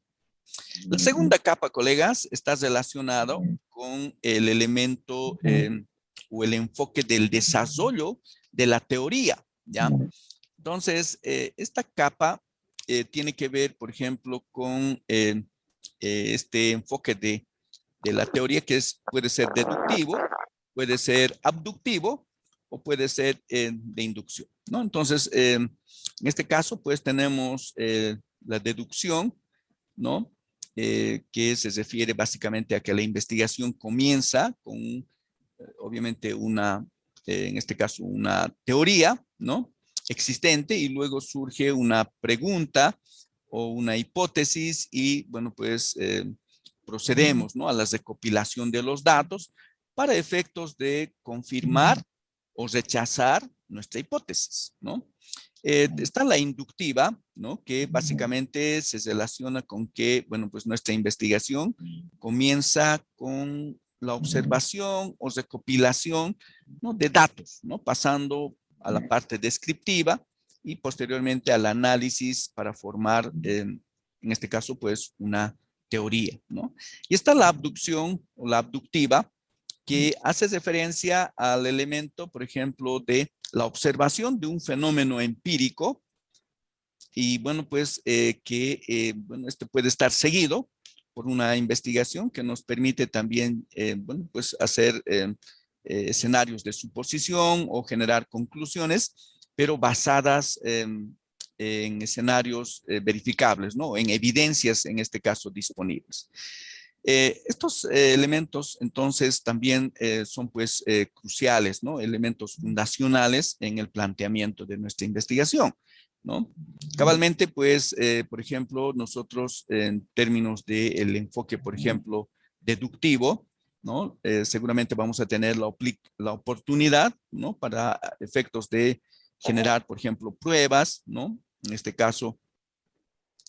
La segunda capa, colegas, está relacionado con el elemento o el enfoque del desarrollo de la teoría, ¿ya? Entonces, esta capa tiene que ver, por ejemplo, con este enfoque de la teoría que puede ser deductivo, puede ser abductivo o puede ser de inducción, ¿no? Entonces, en este caso, pues tenemos la deducción, ¿no? Que se refiere básicamente a que la investigación comienza con, obviamente, en este caso, una teoría, ¿no? Existente, y luego surge una pregunta o una hipótesis y, bueno, pues procedemos, ¿no? A la recopilación de los datos para efectos de confirmar o rechazar nuestra hipótesis, ¿no? Está la inductiva, ¿no? Que básicamente se relaciona con que, bueno, pues nuestra investigación comienza con la observación o recopilación, ¿no? De datos, ¿no? Pasando a la parte descriptiva y posteriormente al análisis para formar, en este caso, pues una teoría, ¿no? Y está la abducción o la abductiva, que hace referencia al elemento, por ejemplo, de la observación de un fenómeno empírico y, bueno, pues bueno, este puede estar seguido por una investigación que nos permite también, bueno, pues hacer escenarios de suposición o generar conclusiones, pero basadas en escenarios verificables, ¿no? En evidencias, en este caso, disponibles. Estos elementos entonces también son pues cruciales, ¿no? Elementos fundacionales en el planteamiento de nuestra investigación, ¿no? Cabalmente pues, por ejemplo, nosotros en términos del enfoque, por ejemplo, deductivo, ¿no? Seguramente vamos a tener la oportunidad, ¿no? Para efectos de generar, por ejemplo, pruebas, ¿no? En este caso,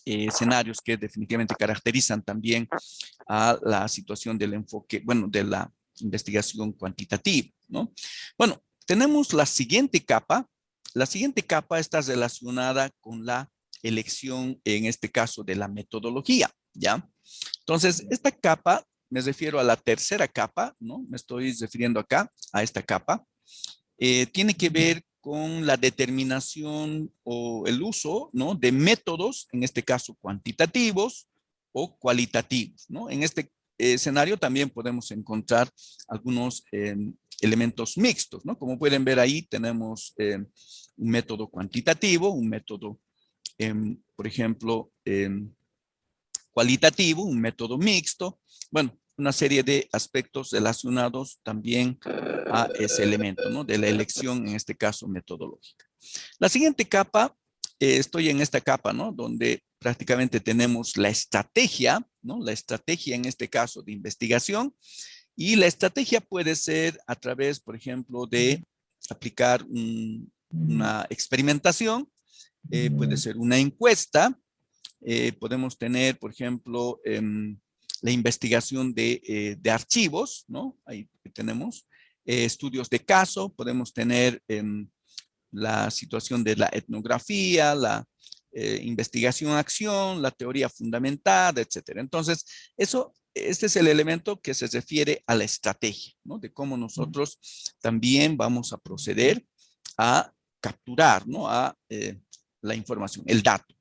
escenarios que definitivamente caracterizan también a la situación del enfoque, bueno, de la investigación cuantitativa, ¿no? Bueno, tenemos la siguiente capa. La siguiente capa está relacionada con la elección, en este caso, de la metodología, ¿ya? Entonces, esta capa, me refiero a la tercera capa, ¿no? Me estoy refiriendo acá a esta capa. Tiene que ver con la determinación o el uso, ¿no? De métodos, en este caso cuantitativos o cualitativos, ¿no? En este escenario también podemos encontrar algunos elementos mixtos, ¿no? Como pueden ver ahí, tenemos un método cuantitativo, un método, por ejemplo, cualitativo, un método mixto. Bueno, una serie de aspectos relacionados también a ese elemento, ¿no? De la elección, en este caso, metodológica. La siguiente capa, estoy en esta capa, ¿no? Donde prácticamente tenemos la estrategia, ¿no? La estrategia, en este caso, de investigación. Y la estrategia puede ser a través, por ejemplo, de aplicar una experimentación, puede ser una encuesta, podemos tener, por ejemplo, la investigación de archivos, ¿no? Ahí tenemos estudios de caso, podemos tener la situación de la etnografía, la investigación-acción, la teoría fundamentada, etcétera. Entonces, este es el elemento que se refiere a la estrategia, ¿no? De cómo nosotros también vamos a proceder a capturar, ¿no? A la información, el dato.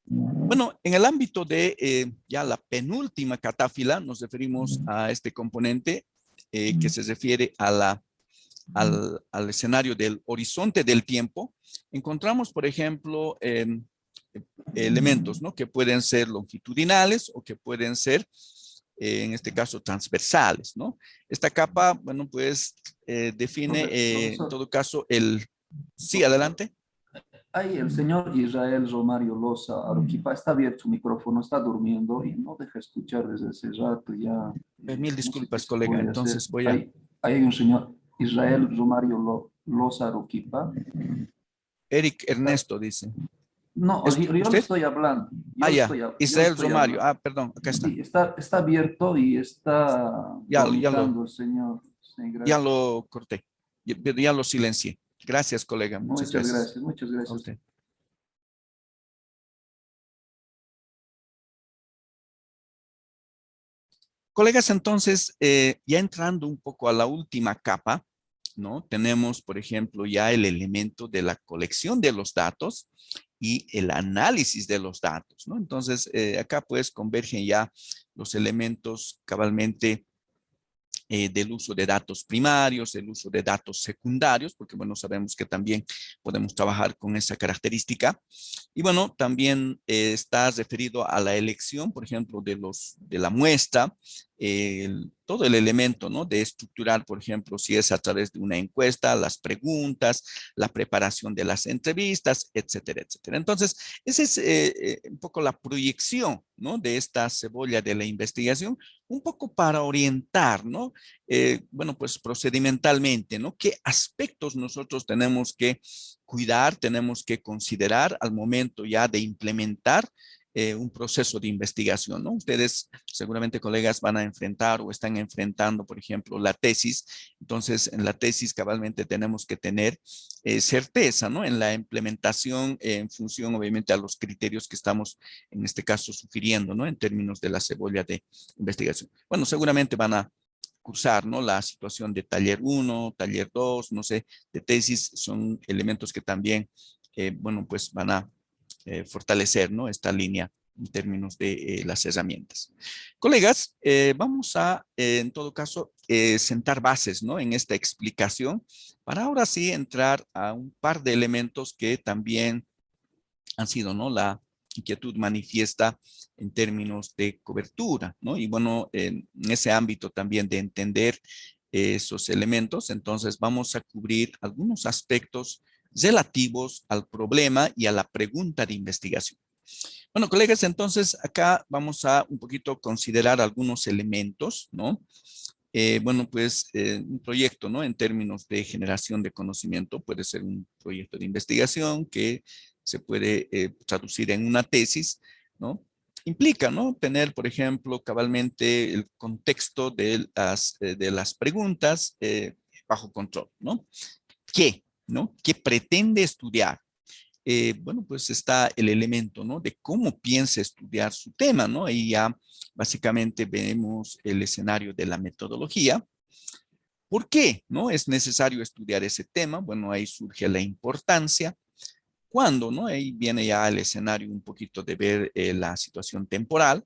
Bueno, en el ámbito de ya la penúltima catáfila, nos referimos a este componente que se refiere a la al escenario del horizonte del tiempo, encontramos, por ejemplo, elementos, ¿no? Que pueden ser longitudinales o que pueden ser, en este caso, transversales, ¿no? Esta capa, bueno, pues define, en Profesor, todo caso, el... Sí, profesor, adelante. ahí el señor Israel Romario Loza Aruquipa está abierto su micrófono, está durmiendo y no deja escuchar desde hace rato ya. Mil No sé qué disculpas, se colega. puede hacer. Entonces voy a... Ahí hay un señor Israel Romario Loza Aruquipa. Eric Está, Ernesto dice. no, ¿Es yo le usted? estoy hablando. Ah, ya. Yo le Israel estoy Romario. hablando. Ah, perdón, acá está. Sí, está abierto y está Ya, ya lo, dormitando el señor. Sí, ya gracias. lo corté. Ya lo silencié. Gracias, colega. Muchas Muchas gracias gracias, muchas a gracias. usted. Colegas, entonces, ya entrando un poco a la última capa, ¿no? Tenemos, por ejemplo, ya el elemento de la colección de los datos y el análisis de los datos, ¿no? Entonces, acá pues convergen ya los elementos cabalmente del uso de datos primarios, el uso de datos secundarios, porque bueno, sabemos que también podemos trabajar con esa característica. Y bueno, también está referido a la elección, por ejemplo, de la muestra, todo el elemento, ¿no? De estructurar, por ejemplo, si es a través de una encuesta, las preguntas, la preparación de las entrevistas, etcétera, etcétera. Entonces, esa es un poco la proyección, ¿no? De esta cebolla de la investigación, un poco para orientar, ¿no? Bueno, pues procedimentalmente, ¿no? ¿Qué aspectos nosotros tenemos que cuidar, tenemos que considerar al momento ya de implementar un proceso de investigación, ¿no? Ustedes seguramente, colegas, van a enfrentar o están enfrentando, por ejemplo, la tesis. Entonces, en la tesis cabalmente tenemos que tener certeza, ¿no? En la implementación en función, obviamente, a los criterios que estamos, en este caso, sugiriendo, ¿no? En términos de la cebolla de investigación. Bueno, seguramente van a cursar, ¿no? La situación de taller 1, taller 2, no sé, de tesis, son elementos que también, bueno, pues van a fortalecer, ¿no? Esta línea en términos de las herramientas. Colegas, vamos a, en todo caso, sentar bases, ¿no? En esta explicación para ahora sí entrar a un par de elementos que también han sido, ¿no? La inquietud manifiesta en términos de cobertura, ¿no? Y bueno, en ese ámbito también de entender esos elementos, entonces vamos a cubrir algunos aspectos relativos al problema y a la pregunta de investigación. Bueno, colegas, entonces acá vamos a un poquito considerar algunos elementos, ¿no? Bueno, pues un proyecto, ¿no? En términos de generación de conocimiento, puede ser un proyecto de investigación que se puede traducir en una tesis, ¿no? Implica, ¿no? Tener, por ejemplo, cabalmente el contexto de las preguntas bajo control, ¿no? ¿Qué? ¿No? ¿Qué pretende estudiar? Bueno, pues está el elemento, ¿no? De cómo piensa estudiar su tema, ¿no? Y ya básicamente vemos el escenario de la metodología. ¿Por qué, no? Es necesario estudiar ese tema. Bueno, ahí surge la importancia. ¿Cuándo, no? Ahí viene ya el escenario un poquito de ver la situación temporal.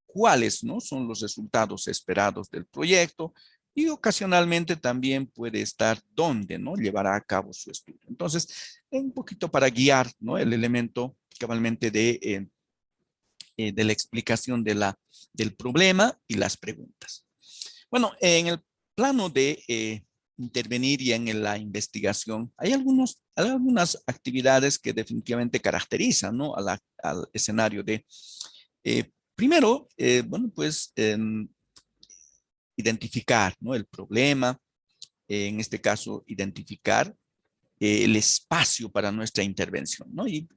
¿Cuáles, no? Son los resultados esperados del proyecto y ocasionalmente también puede estar dónde, ¿no? Llevará a cabo su estudio. Entonces, un poquito para guiar, ¿no? El elemento cabalmente de la explicación del problema y las preguntas. Bueno, en el plano de intervenir y en la investigación, hay algunas actividades que definitivamente caracterizan, ¿no? Al escenario de primero, bueno, pues identificar, ¿no? El problema, en este caso, identificar el espacio para nuestra intervención, ¿no? Y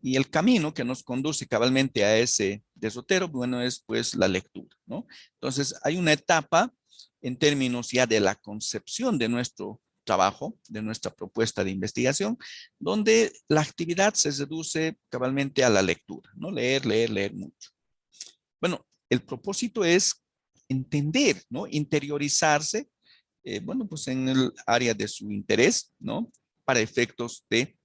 el camino que nos conduce cabalmente a ese derrotero, bueno, es pues la lectura, ¿no? Entonces, hay una etapa en términos ya de la concepción de nuestro trabajo, de nuestra propuesta de investigación, donde la actividad se reduce cabalmente a la lectura, ¿no? Leer, leer, leer mucho. Bueno, el propósito es entender, ¿no? Interiorizarse, bueno, pues en el área de su interés, ¿no? Para efectos de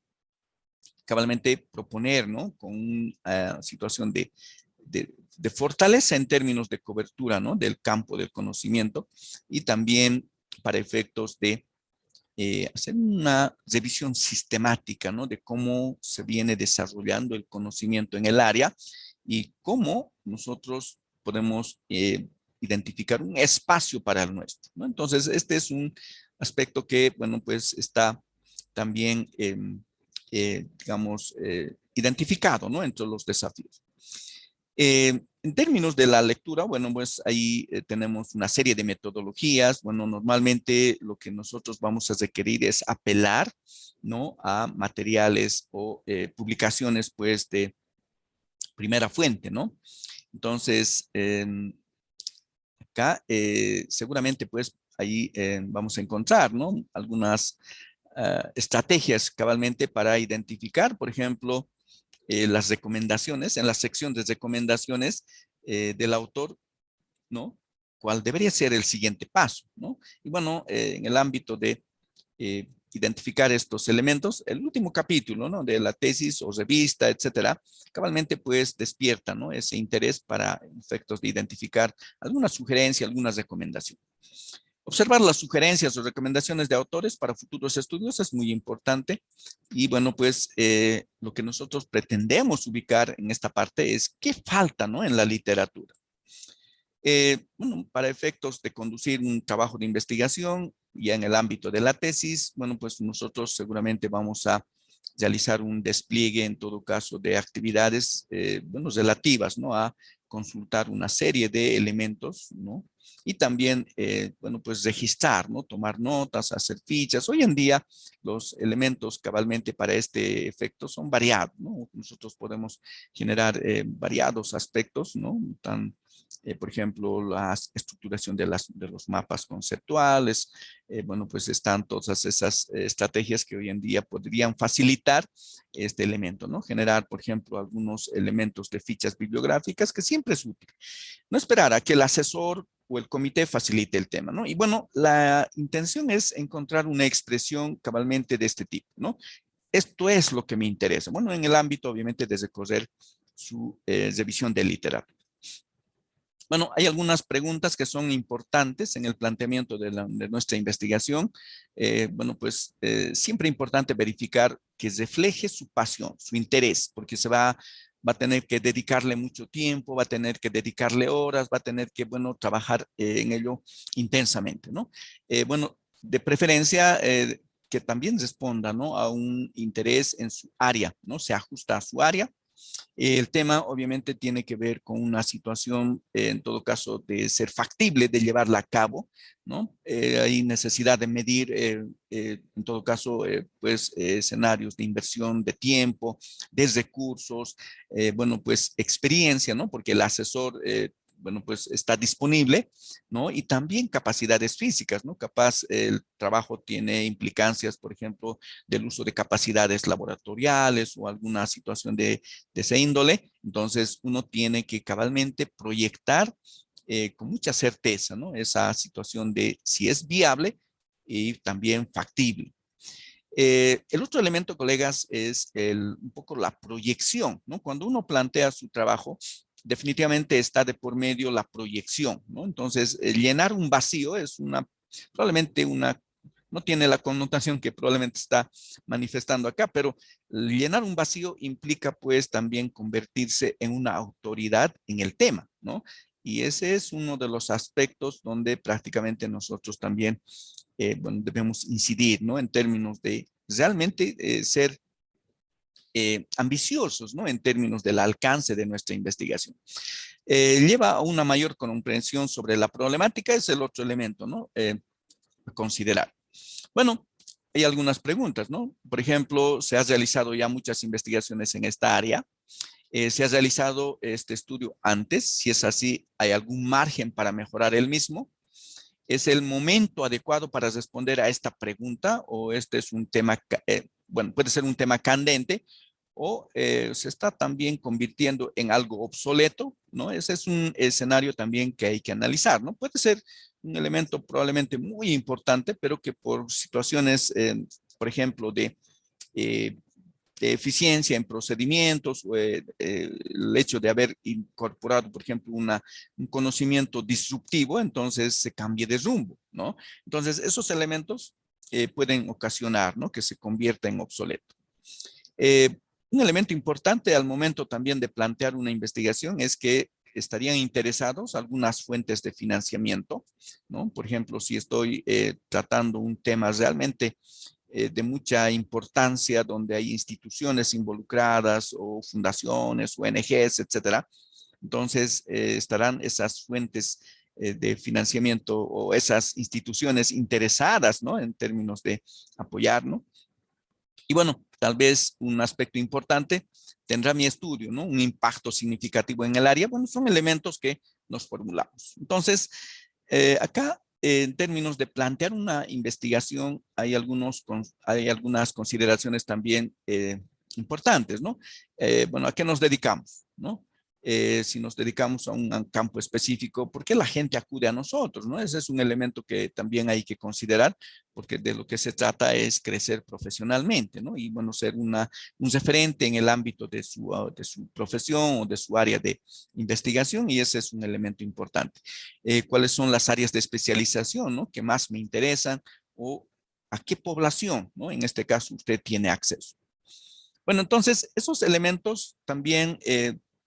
cabalmente proponer, ¿no? Con una situación de fortaleza en términos de cobertura, ¿no? Del campo del conocimiento y también para efectos de hacer una revisión sistemática, ¿no? De cómo se viene desarrollando el conocimiento en el área y cómo nosotros podemos identificar un espacio para el nuestro, ¿no? Entonces, este es un aspecto que, bueno, pues está también, digamos, identificado, ¿no? Entre los desafíos. En términos de la lectura, bueno, pues ahí tenemos una serie de metodologías. Bueno, normalmente lo que nosotros vamos a requerir es apelar, ¿no? A materiales o publicaciones, pues, de primera fuente, ¿no? Entonces, acá seguramente, pues, ahí vamos a encontrar, ¿no? Algunas estrategias cabalmente para identificar, por ejemplo, las recomendaciones, en la sección de recomendaciones del autor, ¿no? ¿Cuál debería ser el siguiente paso, ¿no? Y bueno, en el ámbito de identificar estos elementos, el último capítulo, ¿no? De la tesis o revista, etcétera, cabalmente pues despierta, ¿no? Ese interés para efectos de identificar alguna sugerencia, alguna recomendación. Observar las sugerencias o recomendaciones de autores para futuros estudios es muy importante y bueno, pues lo que nosotros pretendemos ubicar en esta parte es qué falta, ¿no? En la literatura. Bueno, para efectos de conducir un trabajo de investigación, ya en el ámbito de la tesis, bueno, pues nosotros seguramente vamos a realizar un despliegue en todo caso de actividades, bueno, relativas, ¿no? A consultar una serie de elementos, ¿no? Y también, bueno, pues registrar, ¿no? Tomar notas, hacer fichas. Hoy en día los elementos cabalmente para este efecto son variados, ¿no? Nosotros podemos generar variados aspectos, ¿no? Por ejemplo, la estructuración de los mapas conceptuales. Bueno, pues están todas esas estrategias que hoy en día podrían facilitar este elemento, ¿no? Generar, por ejemplo, algunos elementos de fichas bibliográficas que siempre es útil. No esperar a que el asesor o el comité facilite el tema, ¿no? Y bueno, la intención es encontrar una expresión cabalmente de este tipo, ¿no? Esto es lo que me interesa. Bueno, en el ámbito, obviamente, de recorrer su revisión de literatura. Bueno, hay algunas preguntas que son importantes en el planteamiento de nuestra investigación. Bueno, pues siempre es importante verificar que refleje su pasión, su interés, porque va a tener que dedicarle mucho tiempo, va a tener que dedicarle horas, va a tener que, bueno, trabajar en ello intensamente, ¿no? Bueno, de preferencia que también responda, ¿no? A un interés en su área, ¿no? Se ajusta a su área. El tema obviamente tiene que ver con una situación, en todo caso, de ser factible de llevarla a cabo, ¿no? Hay necesidad de medir, en todo caso, pues escenarios de inversión de tiempo, de recursos, bueno, pues experiencia, ¿no? Porque el asesor, bueno, pues está disponible, ¿no? Y también capacidades físicas, ¿no? Capaz el trabajo tiene implicancias, por ejemplo, del uso de capacidades laboratoriales o alguna situación de esa índole. Entonces, uno tiene que cabalmente proyectar con mucha certeza, ¿no? Esa situación de si es viable y también factible. El otro elemento, colegas, es un poco la proyección, ¿no? Cuando uno plantea su trabajo, definitivamente está de por medio la proyección, ¿no? Entonces, llenar un vacío es probablemente no tiene la connotación que probablemente está manifestando acá, pero llenar un vacío implica pues también convertirse en una autoridad en el tema, ¿no? Y ese es uno de los aspectos donde prácticamente nosotros también, bueno, debemos incidir, ¿no? En términos de realmente ser ambiciosos, ¿no? En términos del alcance de nuestra investigación. Lleva a una mayor comprensión sobre la problemática, es el otro elemento, ¿no? A considerar. Bueno, hay algunas preguntas, ¿no? Por ejemplo, se han realizado ya muchas investigaciones en esta área. ¿Se ha realizado este estudio antes? Si es así, ¿hay algún margen para mejorar el mismo? ¿Es el momento adecuado para responder a esta pregunta o este es un tema, bueno, puede ser un tema candente o se está también convirtiendo en algo obsoleto, ¿no? Ese es un escenario también que hay que analizar, ¿no? Puede ser un elemento probablemente muy importante, pero que por situaciones, por ejemplo, de de eficiencia en procedimientos, o, el hecho de haber incorporado, por ejemplo, un conocimiento disruptivo, entonces se cambie de rumbo, ¿no? Entonces, esos elementos pueden ocasionar, ¿no?, que se convierta en obsoleto. Un elemento importante al momento también de plantear una investigación es que estarían interesados algunas fuentes de financiamiento, ¿no? Por ejemplo, si estoy tratando un tema realmente de mucha importancia, donde hay instituciones involucradas o fundaciones, ONGs, etcétera, entonces estarán esas fuentes de financiamiento o esas instituciones interesadas, ¿no?, en términos de apoyar, ¿no? Y bueno, tal vez un aspecto importante, ¿tendrá mi estudio, ¿no?, un impacto significativo en el área? Bueno, son elementos que nos formulamos. Entonces, acá, en términos de plantear una investigación, hay algunas consideraciones también importantes, ¿no? Bueno, ¿a qué nos dedicamos, no? Si nos dedicamos a un campo específico, ¿por qué la gente acude a nosotros, no? Ese es un elemento que también hay que considerar, porque de lo que se trata es crecer profesionalmente, ¿no? Y bueno, ser un referente en el ámbito de su profesión o de su área de investigación, y ese es un elemento importante. ¿Cuáles son las áreas de especialización, ¿no?, que más me interesan, o a qué población, ¿no?, en este caso usted tiene acceso? Bueno, entonces esos elementos también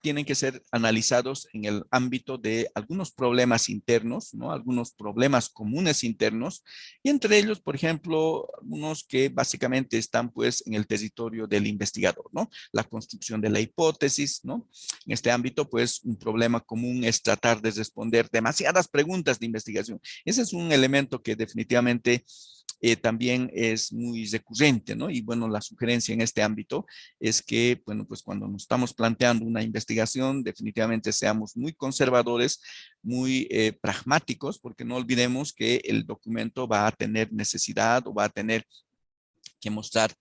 tienen que ser analizados en el ámbito de algunos problemas internos, ¿no?, algunos problemas comunes internos, y entre ellos, por ejemplo, algunos que básicamente están pues en el territorio del investigador, ¿no? La construcción de la hipótesis, ¿no? En este ámbito, pues un problema común es tratar de responder demasiadas preguntas de investigación. Ese es un elemento que definitivamente también es muy recurrente, ¿no? Y bueno, la sugerencia en este ámbito es que, bueno, pues cuando nos estamos planteando una investigación, definitivamente seamos muy conservadores, muy pragmáticos, porque no olvidemos que el documento va a tener necesidad o va a tener que mostrar,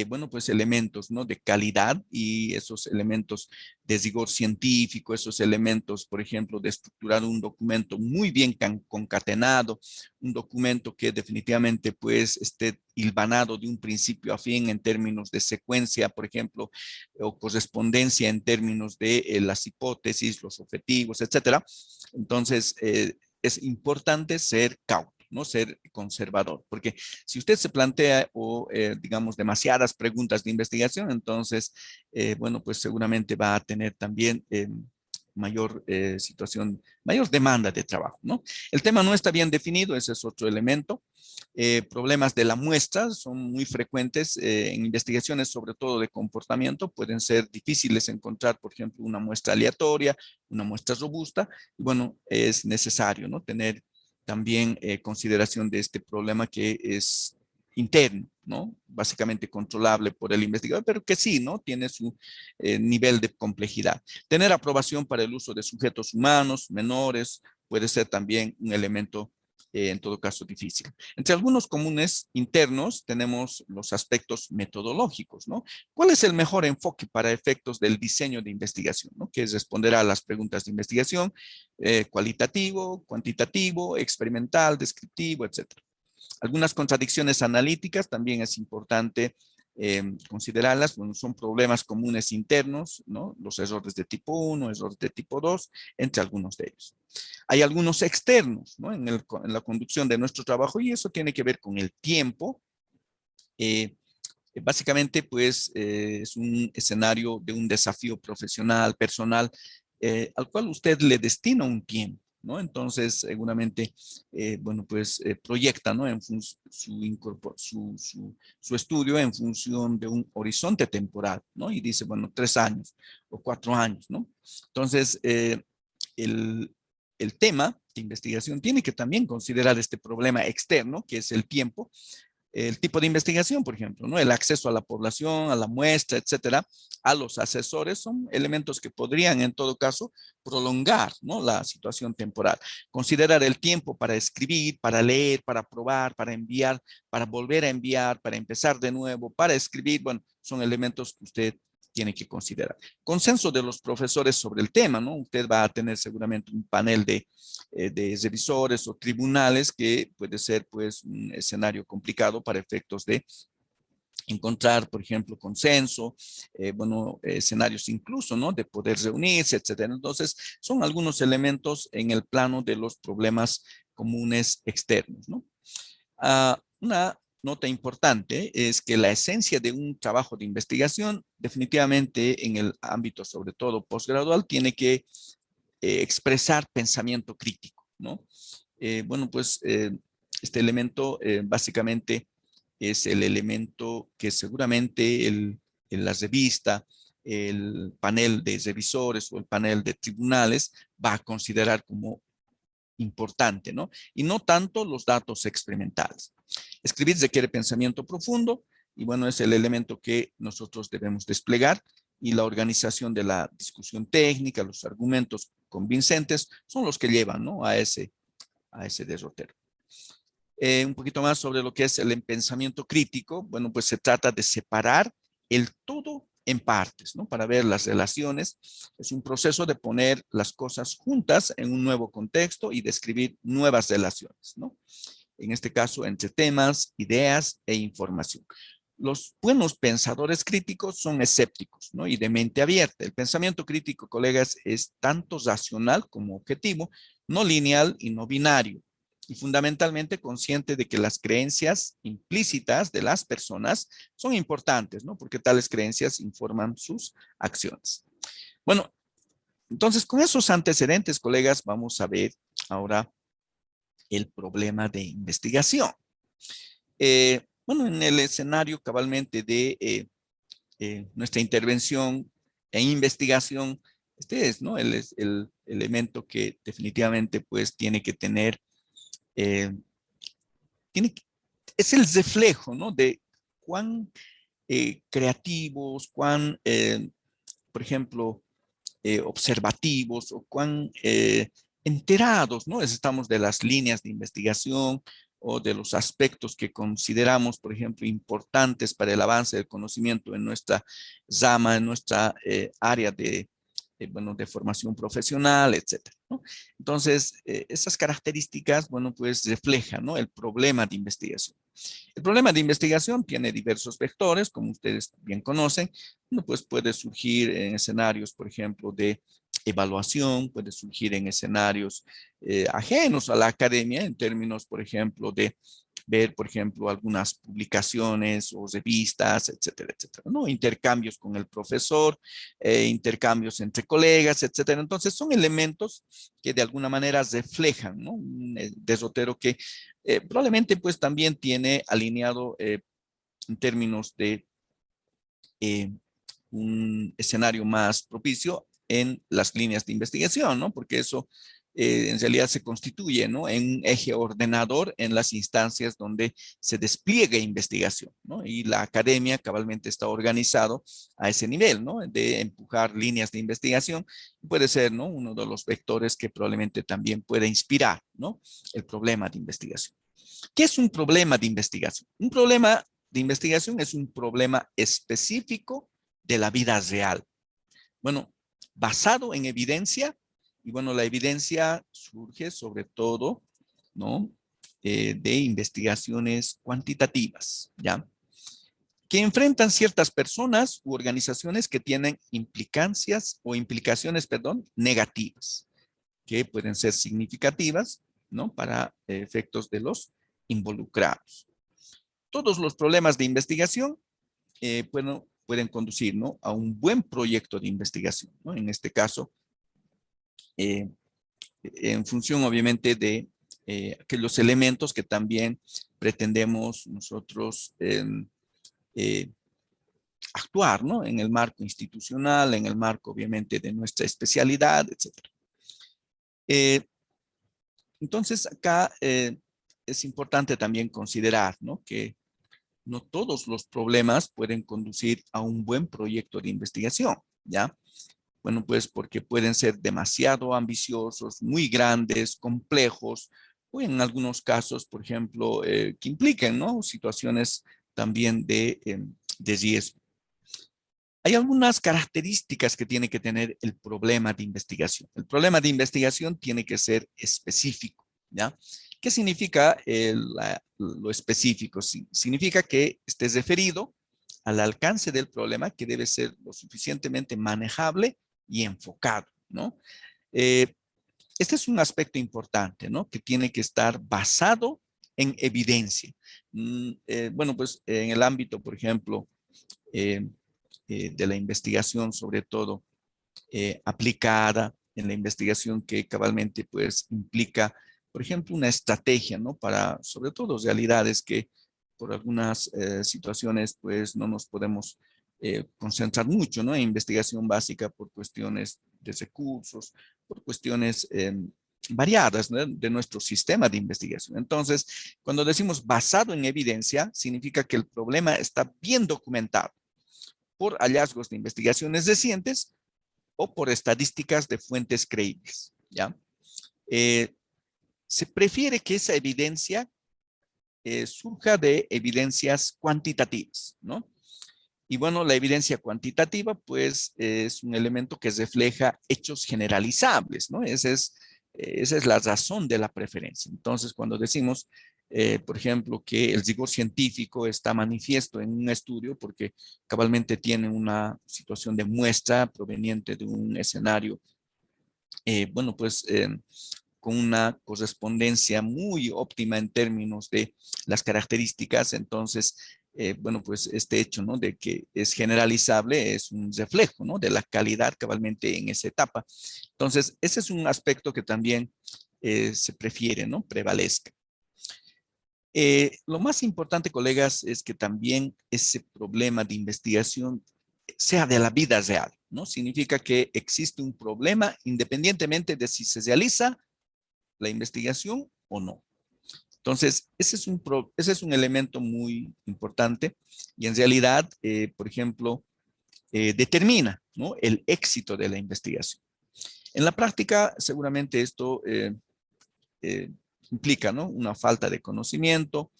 bueno, pues elementos, ¿no?, de calidad, y esos elementos de rigor científico, esos elementos, por ejemplo, de estructurar un documento muy bien concatenado, un documento que definitivamente pues esté hilvanado de un principio a fin en términos de secuencia, por ejemplo, o correspondencia en términos de las hipótesis, los objetivos, etcétera. Entonces, es importante ser cauto, ¿no?, ser conservador, porque si usted se plantea o, digamos, demasiadas preguntas de investigación, entonces, bueno, pues seguramente va a tener también mayor situación, mayor demanda de trabajo, ¿no? El tema no está bien definido, ese es otro elemento. Problemas de la muestra son muy frecuentes en investigaciones, sobre todo de comportamiento. Pueden ser difíciles encontrar, por ejemplo, una muestra aleatoria, una muestra robusta, y bueno, es necesario, ¿no?, tener también consideración de este problema que es interno, ¿no?, básicamente controlable por el investigador, pero que sí, ¿no?, tiene su nivel de complejidad. Tener aprobación para el uso de sujetos humanos, menores, puede ser también un elemento en todo caso difícil. Entre algunos comunes internos tenemos los aspectos metodológicos, ¿no? ¿Cuál es el mejor enfoque para efectos del diseño de investigación, ¿no?, que es responder a las preguntas de investigación, cualitativo, cuantitativo, experimental, descriptivo, etcétera? Algunas contradicciones analíticas también es importante considerarlas. Bueno, son problemas comunes internos, ¿no?, los errores de tipo 1, errores de tipo 2, entre algunos de ellos. Hay algunos externos, ¿no?, en la conducción de nuestro trabajo, y eso tiene que ver con el tiempo. Básicamente, pues, es un escenario de un desafío profesional, personal, al cual usted le destina un tiempo, ¿no? Entonces, seguramente, bueno, pues, proyecta, ¿no?, su estudio en función de un horizonte temporal, ¿no? Y dice, bueno, 3 años o 4 años, ¿no? Entonces, el, el tema de investigación tiene que también considerar este problema externo, que es el tiempo, el tipo de investigación, por ejemplo, ¿no?, el acceso a la población, a la muestra, etcétera, a los asesores, son elementos que podrían en todo caso prolongar, ¿no?, la situación temporal. Considerar el tiempo para escribir, para leer, para probar, para enviar, para volver a enviar, para empezar de nuevo, para escribir, bueno, son elementos que usted tiene que considerar. Consenso de los profesores sobre el tema, ¿no? Usted va a tener seguramente un panel de revisores o tribunales, que puede ser pues un escenario complicado para efectos de encontrar, por ejemplo, consenso, escenarios incluso, ¿no? De poder reunirse, etcétera. Entonces, son algunos elementos en el plano de los problemas comunes externos, ¿no? Una nota importante es que la esencia de un trabajo de investigación, definitivamente en el ámbito, sobre todo postgradual, tiene que expresar pensamiento crítico, ¿no? Este elemento básicamente es el elemento que seguramente en la revista, el panel de revisores o el panel de tribunales va a considerar como importante, ¿no? Y no tanto los datos experimentales. Escribir requiere pensamiento profundo y bueno, es el elemento que nosotros debemos desplegar y la organización de la discusión técnica, los argumentos convincentes son los que llevan, ¿no? a ese derrotero. Un poquito más sobre lo que es el pensamiento crítico. Bueno, pues se trata de separar el todo en partes, ¿no? Para ver las relaciones. Es un proceso de poner las cosas juntas en un nuevo contexto y describir nuevas relaciones, ¿no? En este caso, entre temas, ideas e información. Los buenos pensadores críticos son escépticos, ¿no? Y de mente abierta. El pensamiento crítico, colegas, es tanto racional como objetivo, no lineal y no binario. Y fundamentalmente consciente de que las creencias implícitas de las personas son importantes, ¿no? Porque tales creencias informan sus acciones. Bueno, entonces con esos antecedentes, colegas, vamos a ver ahora el problema de investigación. En el escenario cabalmente de nuestra intervención en investigación, este es, ¿no? El elemento que definitivamente pues tiene que tener es el reflejo, ¿no? De cuán creativos, cuán, por ejemplo, observativos o cuán enterados, ¿no? Estamos de las líneas de investigación o de los aspectos que consideramos, por ejemplo, importantes para el avance del conocimiento en nuestra rama, en nuestra área de formación profesional, etcétera, ¿no? Entonces, esas características, pues reflejan, ¿no? El problema de investigación. El problema de investigación tiene diversos vectores, como ustedes bien conocen. Pues puede surgir en escenarios, por ejemplo, de evaluación, puede surgir en escenarios ajenos a la academia, en términos, por ejemplo, de ver, por ejemplo, algunas publicaciones o revistas, etcétera, etcétera, ¿no? Intercambios con el profesor, intercambios entre colegas, etcétera. Entonces, son elementos que de alguna manera reflejan, ¿no? Un derrotero que probablemente pues también tiene alineado en términos de un escenario más propicio en las líneas de investigación, ¿no? Porque eso en realidad se constituye, ¿no? En un eje ordenador en las instancias donde se despliega investigación, ¿no? Y la academia cabalmente está organizado a ese nivel, ¿no? De empujar líneas de investigación. Puede ser, ¿no? Uno de los vectores que probablemente también pueda inspirar, ¿no? El problema de investigación. ¿Qué es un problema de investigación? Un problema de investigación es un problema específico de la vida real. Bueno, basado en evidencia, y bueno, la evidencia surge sobre todo, ¿no? De investigaciones cuantitativas, ¿ya? Que enfrentan ciertas personas u organizaciones que tienen implicaciones, negativas, que pueden ser significativas, ¿no? Para efectos de los involucrados. Todos los problemas de investigación pueden conducir, ¿no? A un buen proyecto de investigación, ¿no? En este caso, en función obviamente de aquellos elementos que también pretendemos nosotros actuar, ¿no? En el marco institucional, en el marco obviamente de nuestra especialidad, etc. Entonces acá es importante también considerar, ¿no? Que no todos los problemas pueden conducir a un buen proyecto de investigación, ¿ya? Bueno, pues porque pueden ser demasiado ambiciosos, muy grandes, complejos, o en algunos casos, por ejemplo, que impliquen, ¿no? Situaciones también de riesgo. Hay algunas características que tiene que tener el problema de investigación. El problema de investigación tiene que ser específico, ¿ya? ¿Qué significa lo específico? Significa que esté referido al alcance del problema que debe ser lo suficientemente manejable y enfocado, ¿no? Este es un aspecto importante, ¿no? Que tiene que estar basado en evidencia. Bueno, pues en el ámbito, por ejemplo, de la investigación, sobre todo aplicada, en la investigación que cabalmente pues implica, por ejemplo, una estrategia, ¿no? Para, sobre todo, realidades que por algunas situaciones pues no nos podemos concentrar mucho, ¿no? En investigación básica por cuestiones de recursos, por cuestiones variadas, ¿no? De nuestro sistema de investigación. Entonces, cuando decimos basado en evidencia, significa que el problema está bien documentado por hallazgos de investigaciones recientes o por estadísticas de fuentes creíbles, ¿ya? Se prefiere que esa evidencia surja de evidencias cuantitativas, ¿no? Y bueno, la evidencia cuantitativa, pues, es un elemento que refleja hechos generalizables, ¿no? Esa es la razón de la preferencia. Entonces, cuando decimos, por ejemplo, que el rigor científico está manifiesto en un estudio porque cabalmente tiene una situación de muestra proveniente de un escenario, bueno, pues, con una correspondencia muy óptima en términos de las características. Entonces, bueno, pues este hecho, ¿no? De que es generalizable es un reflejo, ¿no? De la calidad cabalmente en esa etapa. Entonces, ese es un aspecto que también se prefiere, ¿no? Prevalezca. Lo más importante, colegas, es que también ese problema de investigación sea de la vida real, ¿no? Significa que existe un problema independientemente de si se realiza la investigación o no. Entonces, ese es un elemento muy importante y en realidad, por ejemplo, determina, ¿no? El éxito de la investigación. En la práctica, seguramente esto eh, implica, ¿no? Una falta de conocimiento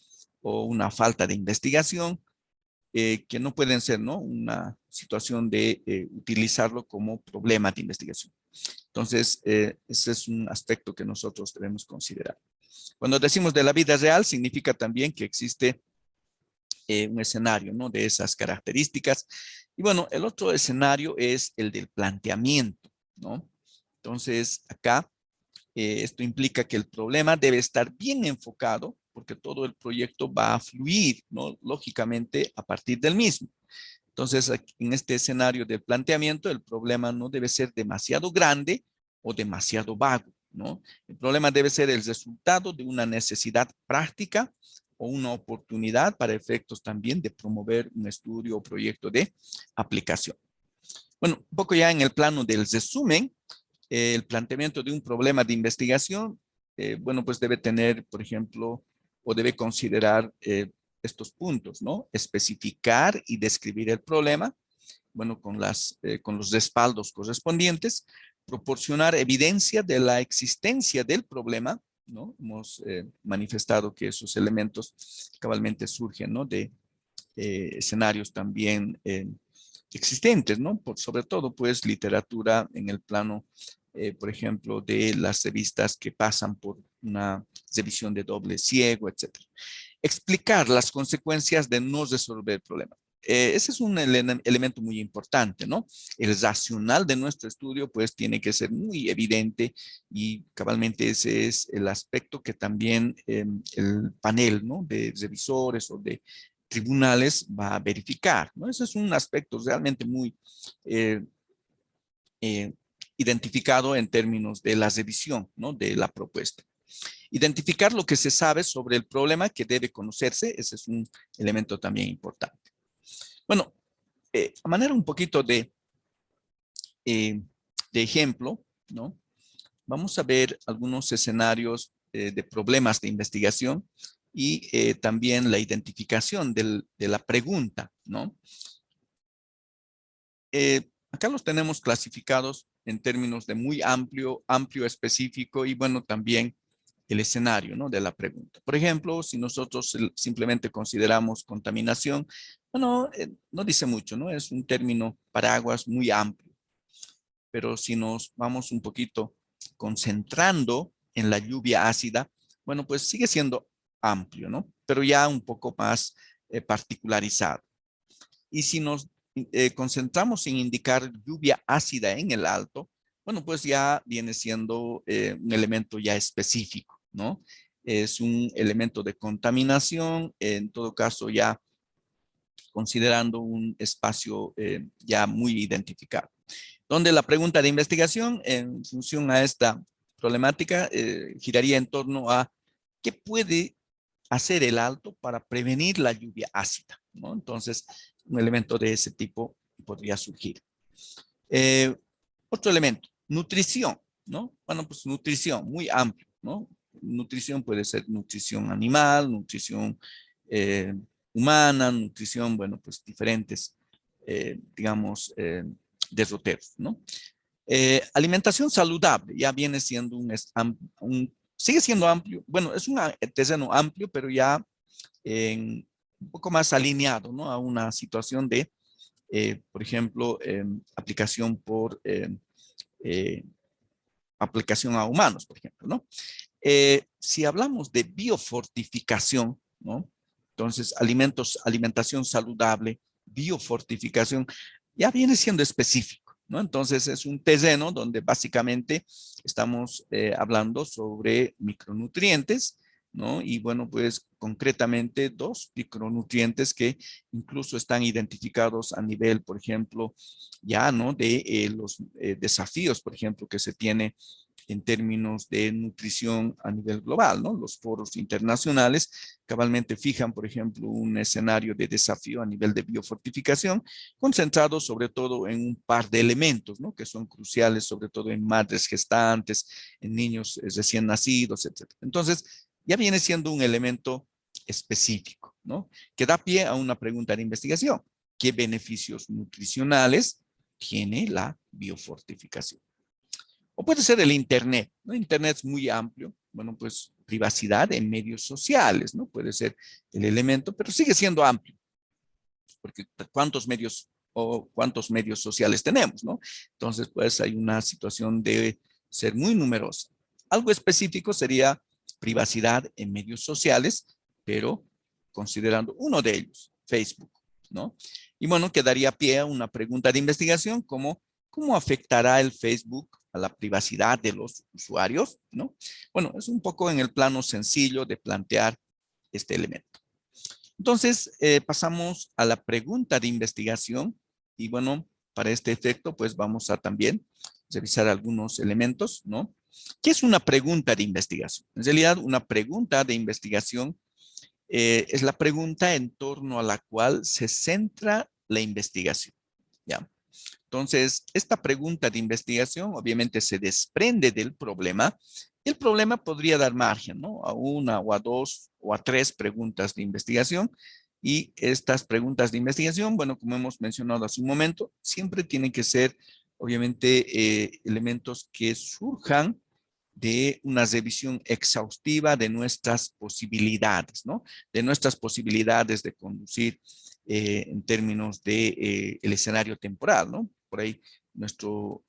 o una falta de investigación que no pueden ser, ¿no? Una situación de utilizarlo como problema de investigación. Entonces, ese es un aspecto que nosotros debemos considerar. Cuando decimos de la vida real, significa también que existe un escenario, ¿no? De esas características. Y bueno, el otro escenario es el del planteamiento, ¿no? Entonces, acá esto implica que el problema debe estar bien enfocado porque todo el proyecto va a fluir, ¿no? Lógicamente, a partir del mismo. Entonces, en este escenario del planteamiento, el problema no debe ser demasiado grande o demasiado vago, ¿no? El problema debe ser el resultado de una necesidad práctica o una oportunidad para efectos también de promover un estudio o proyecto de aplicación. Bueno, un poco ya en el plano del resumen, el planteamiento de un problema de investigación, bueno, pues debe tener, por ejemplo, o debe considerar estos puntos, ¿no? Especificar y describir el problema, bueno, con los respaldos correspondientes, proporcionar evidencia de la existencia del problema, ¿no? Hemos manifestado que esos elementos cabalmente surgen, ¿no? De escenarios también existentes, ¿no? Sobre todo, pues, literatura en el plano, por ejemplo, de las revistas que pasan por una revisión de doble ciego, etcétera. Explicar las consecuencias de no resolver el problema. Ese es un elemento muy importante, ¿no? El racional de nuestro estudio, pues, tiene que ser muy evidente y cabalmente ese es el aspecto que también el panel, ¿no? De revisores o de tribunales va a verificar, ¿no? Ese es un aspecto realmente muy eh, eh, identificado en términos de la revisión, ¿no? De la propuesta. Identificar lo que se sabe sobre el problema que debe conocerse, ese es un elemento también importante. Bueno, a manera un poquito de ejemplo, ¿no? Vamos a ver algunos escenarios de problemas de investigación y también la identificación de la pregunta, ¿no? Acá los tenemos clasificados en términos de muy amplio, amplio, específico y bueno, también el escenario, ¿no? De la pregunta. Por ejemplo, si nosotros simplemente consideramos contaminación, bueno, no dice mucho, ¿no? Es un término paraguas muy amplio, pero si nos vamos un poquito concentrando en la lluvia ácida, bueno, pues sigue siendo amplio, ¿no? Pero ya un poco más particularizado. Y si nos concentramos en indicar lluvia ácida en el alto, bueno, pues ya viene siendo un elemento ya específico, ¿no? Es un elemento de contaminación, en todo caso ya considerando un espacio ya muy identificado. Donde la pregunta de investigación en función a esta problemática giraría en torno a qué puede hacer el alto para prevenir la lluvia ácida, ¿no? Entonces, un elemento de ese tipo podría surgir. Otro elemento, nutrición, ¿no? Bueno, pues nutrición, muy amplio, ¿no? Nutrición puede ser nutrición animal, nutrición humana, nutrición, bueno, pues diferentes, digamos, derroteros, ¿no? Alimentación saludable ya viene siendo sigue siendo amplio, bueno, es un terreno amplio, pero ya un poco más alineado, ¿no? A una situación de, por ejemplo, aplicación por aplicación a humanos, por ejemplo, ¿no? Si hablamos de biofortificación, ¿no? Entonces, alimentación saludable, biofortificación, ya viene siendo específico, ¿no? Entonces, es un terreno donde básicamente estamos hablando sobre micronutrientes, ¿no? Y bueno, pues concretamente 2 micronutrientes que incluso están identificados a nivel, por ejemplo, ya, ¿no? De los desafíos, por ejemplo, que se tiene en términos de nutrición a nivel global, ¿no? Los foros internacionales cabalmente fijan, por ejemplo, un escenario de desafío a nivel de biofortificación, concentrado sobre todo en un par de elementos, ¿no? Que son cruciales, sobre todo en madres gestantes, en niños recién nacidos, etc. Entonces, ya viene siendo un elemento específico, ¿no? Que da pie a una pregunta de investigación. ¿Qué beneficios nutricionales tiene la biofortificación? O puede ser el Internet, ¿no? Internet es muy amplio. Bueno, pues privacidad en medios sociales, ¿no? Puede ser el elemento, pero sigue siendo amplio, porque cuántos medios sociales tenemos, ¿no? Entonces, pues hay una situación de ser muy numerosa. Algo específico sería privacidad en medios sociales, pero considerando uno de ellos, Facebook, ¿no? Y bueno, quedaría pie a una pregunta de investigación como ¿cómo afectará el Facebook a la privacidad de los usuarios? ¿No? Bueno, es un poco en el plano sencillo de plantear este elemento. Entonces, pasamos a la pregunta de investigación y bueno, para este efecto, pues vamos a también revisar algunos elementos, ¿no? ¿Qué es una pregunta de investigación? En realidad, una pregunta de investigación es la pregunta en torno a la cual se centra la investigación, ¿ya? Entonces, esta pregunta de investigación obviamente se desprende del problema. El problema podría dar margen, ¿no? A una o a dos o a tres preguntas de investigación. Y estas preguntas de investigación, bueno, como hemos mencionado hace un momento, siempre tienen que ser, obviamente, elementos que surjan de una revisión exhaustiva de nuestras posibilidades, ¿no? De nuestras posibilidades de conducir en términos de el escenario temporal, ¿no? Por ahí nuestro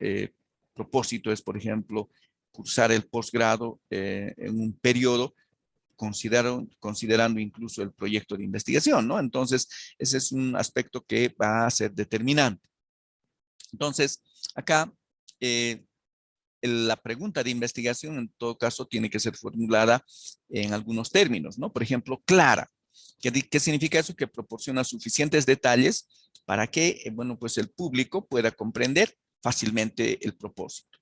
propósito es, por ejemplo, cursar el posgrado en un periodo considerando incluso el proyecto de investigación, ¿no? Entonces, ese es un aspecto que va a ser determinante. Entonces, acá la pregunta de investigación, en todo caso, tiene que ser formulada en algunos términos, ¿no? Por ejemplo, clara. ¿Qué significa eso? Que proporciona suficientes detalles para que, bueno, pues el público pueda comprender fácilmente el propósito.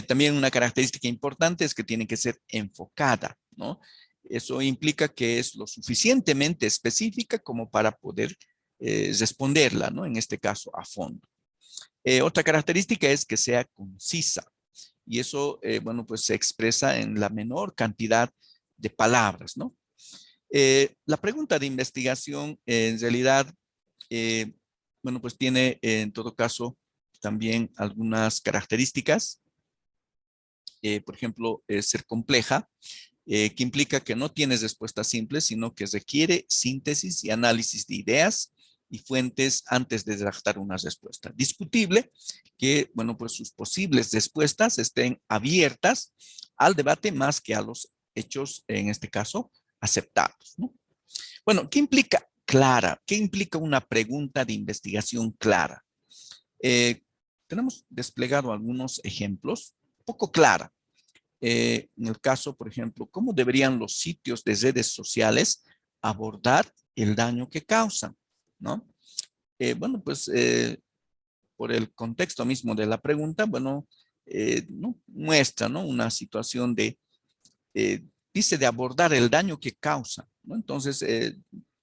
También una característica importante es que tiene que ser enfocada, ¿no? Eso implica que es lo suficientemente específica como para poder responderla, ¿no? En este caso, a fondo. Otra característica es que sea concisa y eso, bueno, pues se expresa en la menor cantidad de palabras, ¿no? La pregunta de investigación en realidad, bueno, pues tiene en todo caso también algunas características, por ejemplo, ser compleja, que implica que no tienes respuestas simples, sino que requiere síntesis y análisis de ideas y fuentes antes de redactar una respuesta. Discutible que, bueno, pues sus posibles respuestas estén abiertas al debate más que a los hechos, en este caso, aceptados, ¿no? Bueno, ¿qué implica clara. ¿Qué implica una pregunta de investigación clara? Tenemos desplegado algunos ejemplos, poco clara. En el caso, por ejemplo, ¿cómo deberían los sitios de redes sociales abordar el daño que causan? ¿No? Bueno, pues por el contexto mismo de la pregunta, bueno, ¿no? Muestra, ¿no? Una situación de, dice de abordar el daño que causa, ¿no? Entonces,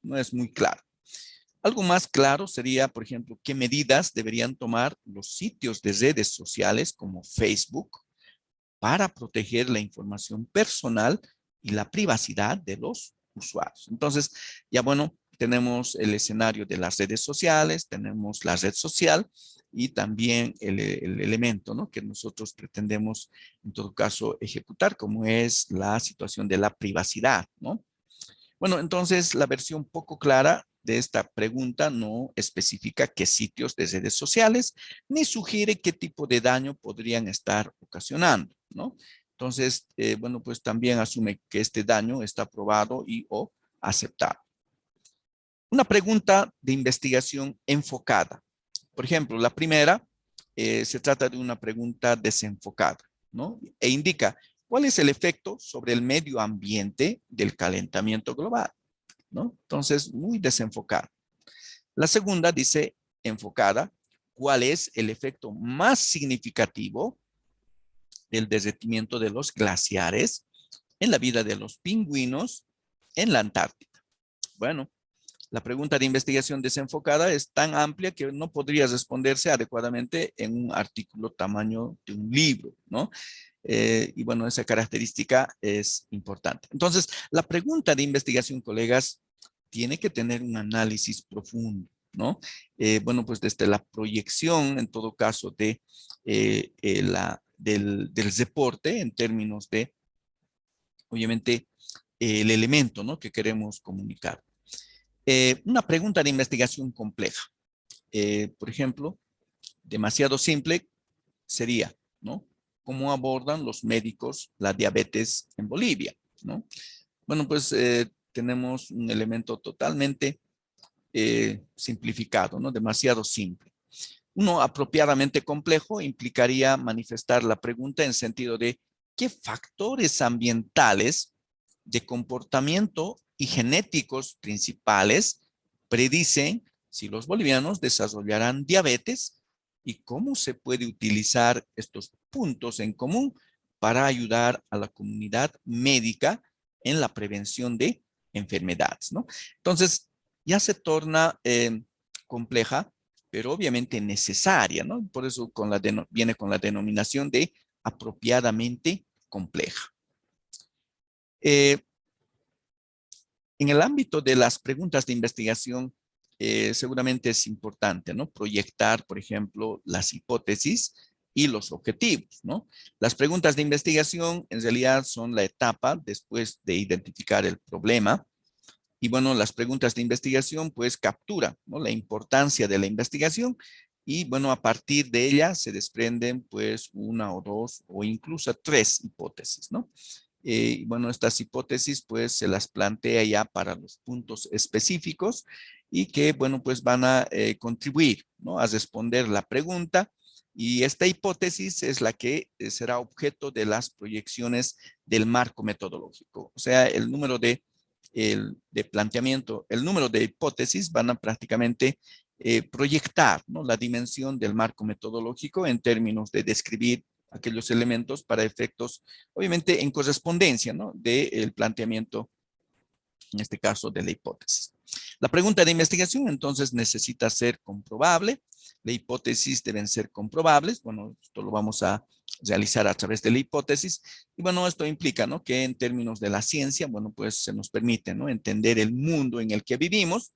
no es muy claro. Algo más claro sería, por ejemplo, qué medidas deberían tomar los sitios de redes sociales como Facebook para proteger la información personal y la privacidad de los usuarios. Entonces, ya bueno, tenemos el escenario de las redes sociales, tenemos la red social y también el elemento, ¿no?, que nosotros pretendemos en todo caso ejecutar, como es la situación de la privacidad, ¿no? Bueno, entonces la versión poco clara de esta pregunta no especifica qué sitios de redes sociales ni sugiere qué tipo de daño podrían estar ocasionando, ¿no? Entonces, bueno, pues también asume que este daño está probado y o aceptado. Una pregunta de investigación enfocada. Por ejemplo, la primera se trata de una pregunta desenfocada, ¿no? E indica cuál es el efecto sobre el medio ambiente del calentamiento global, ¿no? Entonces, muy desenfocada. La segunda dice enfocada, ¿cuál es el efecto más significativo del derretimiento de los glaciares en la vida de los pingüinos en la Antártida? Bueno, la pregunta de investigación desenfocada es tan amplia que no podría responderse adecuadamente en un artículo tamaño de un libro, ¿no? Y bueno, esa característica es importante. Entonces, la pregunta de investigación, colegas, tiene que tener un análisis profundo, ¿no? Bueno, pues desde la proyección, en todo caso, del reporte en términos de, obviamente, el elemento, ¿no?, que queremos comunicar. Una pregunta de investigación compleja. Por ejemplo, demasiado simple sería, ¿no?, ¿cómo abordan los médicos la diabetes en Bolivia? ¿No? Bueno, pues tenemos un elemento totalmente simplificado, ¿no? Demasiado simple. Uno apropiadamente complejo implicaría manifestar la pregunta en sentido de ¿qué factores ambientales de comportamiento y genéticos principales predicen si los bolivianos desarrollarán diabetes y cómo se puede utilizar estos puntos en común para ayudar a la comunidad médica en la prevención de enfermedades, ¿no? Entonces, ya se torna compleja, pero obviamente necesaria, ¿no? Por eso viene con la denominación de apropiadamente compleja. En el ámbito de las preguntas de investigación, seguramente es importante, ¿no?, proyectar, por ejemplo, las hipótesis y los objetivos, ¿no? Las preguntas de investigación en realidad son la etapa después de identificar el problema. Y bueno, las preguntas de investigación pues capturan, ¿no?, la importancia de la investigación y bueno, a partir de ella se desprenden pues una o dos o incluso tres hipótesis, ¿no? Y bueno, estas hipótesis pues se las plantea ya para los puntos específicos y que bueno, pues van a contribuir, ¿no?, a responder la pregunta. Y esta hipótesis es la que será objeto de las proyecciones del marco metodológico. O sea, el número de planteamiento, el número de hipótesis van a prácticamente proyectar, ¿no?, la dimensión del marco metodológico en términos de describir aquellos elementos para efectos, obviamente en correspondencia, ¿no?, del planteamiento, en este caso de la hipótesis. La pregunta de investigación entonces necesita ser comprobable, la hipótesis deben ser comprobables, bueno, esto lo vamos a realizar a través de la hipótesis, y bueno, esto implica, ¿no?, que en términos de la ciencia, bueno, pues se nos permite, ¿no?, entender el mundo en el que vivimos,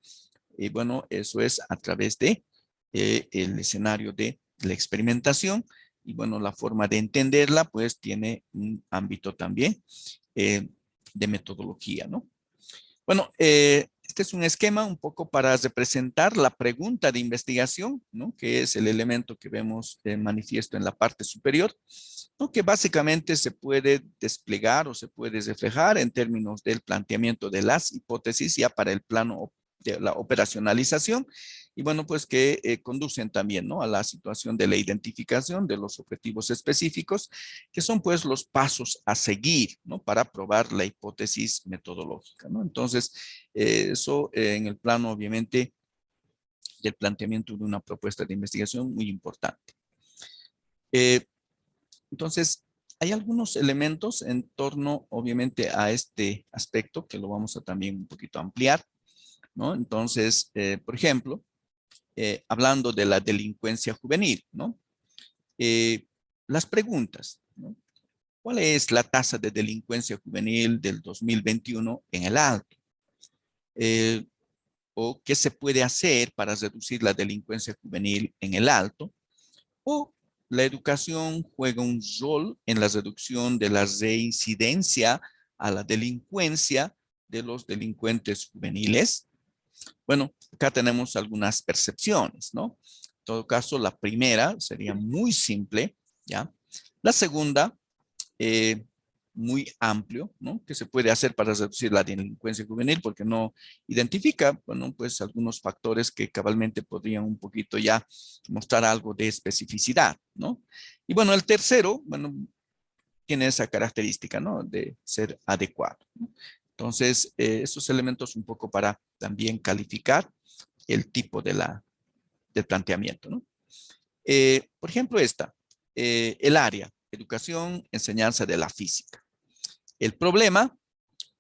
y bueno, eso es a través de el escenario de la experimentación, y bueno, la forma de entenderla, pues tiene un ámbito también de metodología, ¿no? Bueno, este es un esquema un poco para representar la pregunta de investigación, ¿no?, que es el elemento que vemos manifiesto en la parte superior, ¿no?, que básicamente se puede desplegar o se puede reflejar en términos del planteamiento de las hipótesis ya para el plano de la operacionalización, y bueno, pues que conducen también, ¿no?, a la situación de la identificación de los objetivos específicos, que son pues los pasos a seguir, ¿no?, para probar la hipótesis metodológica, ¿no? Entonces, eso en el plano, obviamente, del planteamiento de una propuesta de investigación muy importante. Entonces, hay algunos elementos en torno, obviamente, a este aspecto que lo vamos a también un poquito ampliar, ¿no? Entonces, por ejemplo, hablando de la delincuencia juvenil, ¿no? Las preguntas, ¿no? ¿Cuál es la tasa de delincuencia juvenil del 2021 en el Alto? ¿O qué se puede hacer para reducir la delincuencia juvenil en el Alto? ¿O la educación juega un rol en la reducción de la reincidencia a la delincuencia de los delincuentes juveniles? Bueno, acá tenemos algunas percepciones, ¿no? En todo caso, la primera sería muy simple, ¿ya? La segunda, muy amplio, ¿no? ¿Qué se puede hacer para reducir la delincuencia juvenil? Porque no identifica, bueno, pues algunos factores que cabalmente podrían un poquito ya mostrar algo de especificidad, ¿no? Y bueno, el tercero, bueno, tiene esa característica, ¿no?, de ser adecuado, ¿no? Entonces, esos elementos un poco para también calificar el tipo de del planteamiento, ¿no? Por ejemplo, el área, educación, enseñanza de la física. El problema,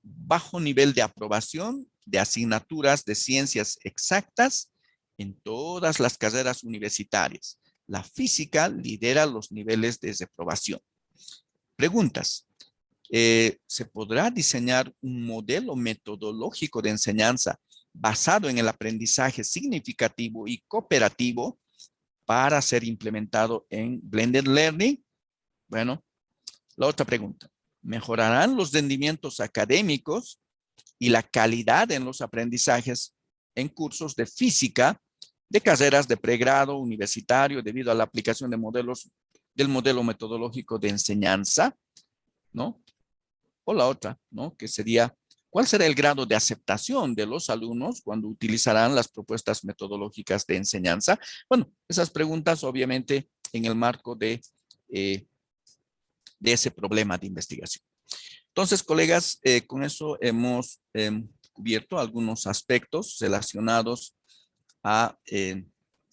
bajo nivel de aprobación de asignaturas de ciencias exactas en todas las carreras universitarias. La física lidera los niveles de reprobación. Preguntas. ¿Se podrá diseñar un modelo metodológico de enseñanza basado en el aprendizaje significativo y cooperativo para ser implementado en Blended Learning? Bueno, la otra pregunta. ¿Mejorarán los rendimientos académicos y la calidad en los aprendizajes en cursos de física de carreras de pregrado universitario debido a la aplicación de del modelo metodológico de enseñanza, ¿no? O la otra, ¿no?, que sería, ¿cuál será el grado de aceptación de los alumnos cuando utilizarán las propuestas metodológicas de enseñanza? Bueno, esas preguntas obviamente en el marco de ese problema de investigación. Entonces, colegas, con eso hemos cubierto algunos aspectos relacionados a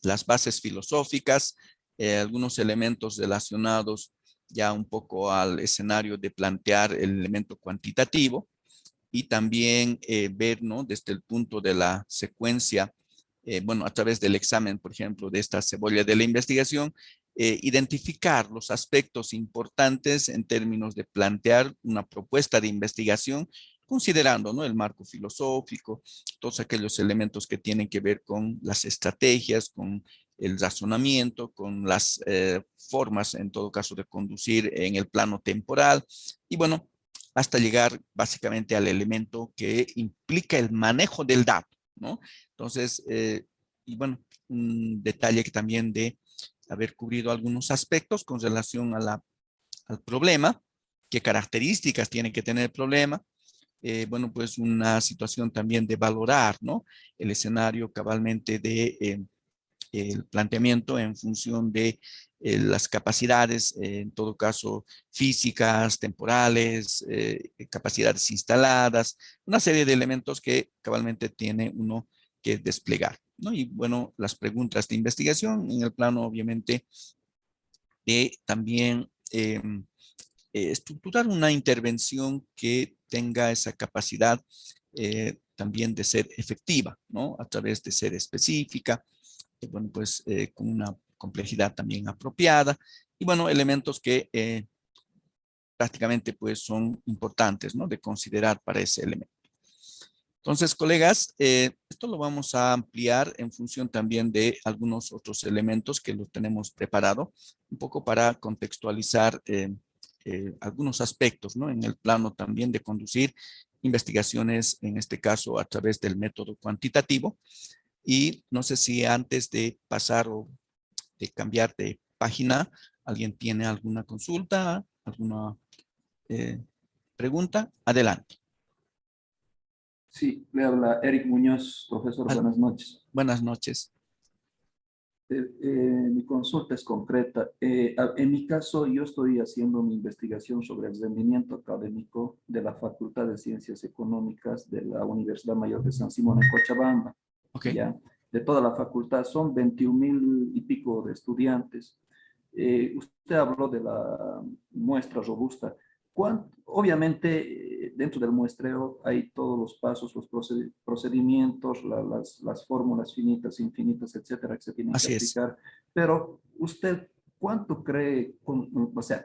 las bases filosóficas, algunos elementos relacionados ya un poco al escenario de plantear el elemento cuantitativo y también ver, ¿no?, desde el punto de la secuencia, bueno, a través del examen, por ejemplo, de esta cebolla de la investigación, identificar los aspectos importantes en términos de plantear una propuesta de investigación, considerando, ¿no?, el marco filosófico, todos aquellos elementos que tienen que ver con las estrategias, con el razonamiento, con las formas, en todo caso, de conducir en el plano temporal. Y bueno, hasta llegar básicamente al elemento que implica el manejo del dato, ¿no? Entonces, y bueno, un detalle que también de haber cubrido algunos aspectos con relación a al problema, qué características tiene que tener el problema, bueno, pues una situación también de valorar, ¿no?, el escenario cabalmente de el planteamiento en función de las capacidades, en todo caso, físicas, temporales, capacidades instaladas, una serie de elementos que cabalmente tiene uno que desplegar, ¿no? Y bueno, las preguntas de investigación en el plano, obviamente, de también estructurar una intervención que tenga esa capacidad también de ser efectiva, ¿no?, a través de ser específica, bueno, pues con una complejidad también apropiada y bueno, elementos que prácticamente pues son importantes, ¿no?, de considerar para ese elemento. Entonces, colegas, esto lo vamos a ampliar en función también de algunos otros elementos que lo tenemos preparado, un poco para contextualizar algunos aspectos, ¿no?, en el plano también de conducir investigaciones, en este caso a través del método cuantitativo. Y no sé si antes de pasar o de cambiar de página, ¿alguien tiene alguna consulta, alguna pregunta? Adelante. Sí, le habla Eric Muñoz, profesor, Ah, buenas noches. buenas noches. Mi consulta es concreta. En mi caso, yo estoy haciendo mi investigación sobre el rendimiento académico de la Facultad de Ciencias Económicas de la Universidad Mayor de San Simón en Cochabamba. Ok. ¿Ya? De toda la facultad son 21,000 y pico de estudiantes. Usted habló de la muestra robusta. Obviamente, dentro del muestreo hay todos los pasos, los procedimientos, las fórmulas finitas, infinitas, etcétera, que se tienen que Así es. aplicar. Pero usted, ¿cuánto cree, o sea,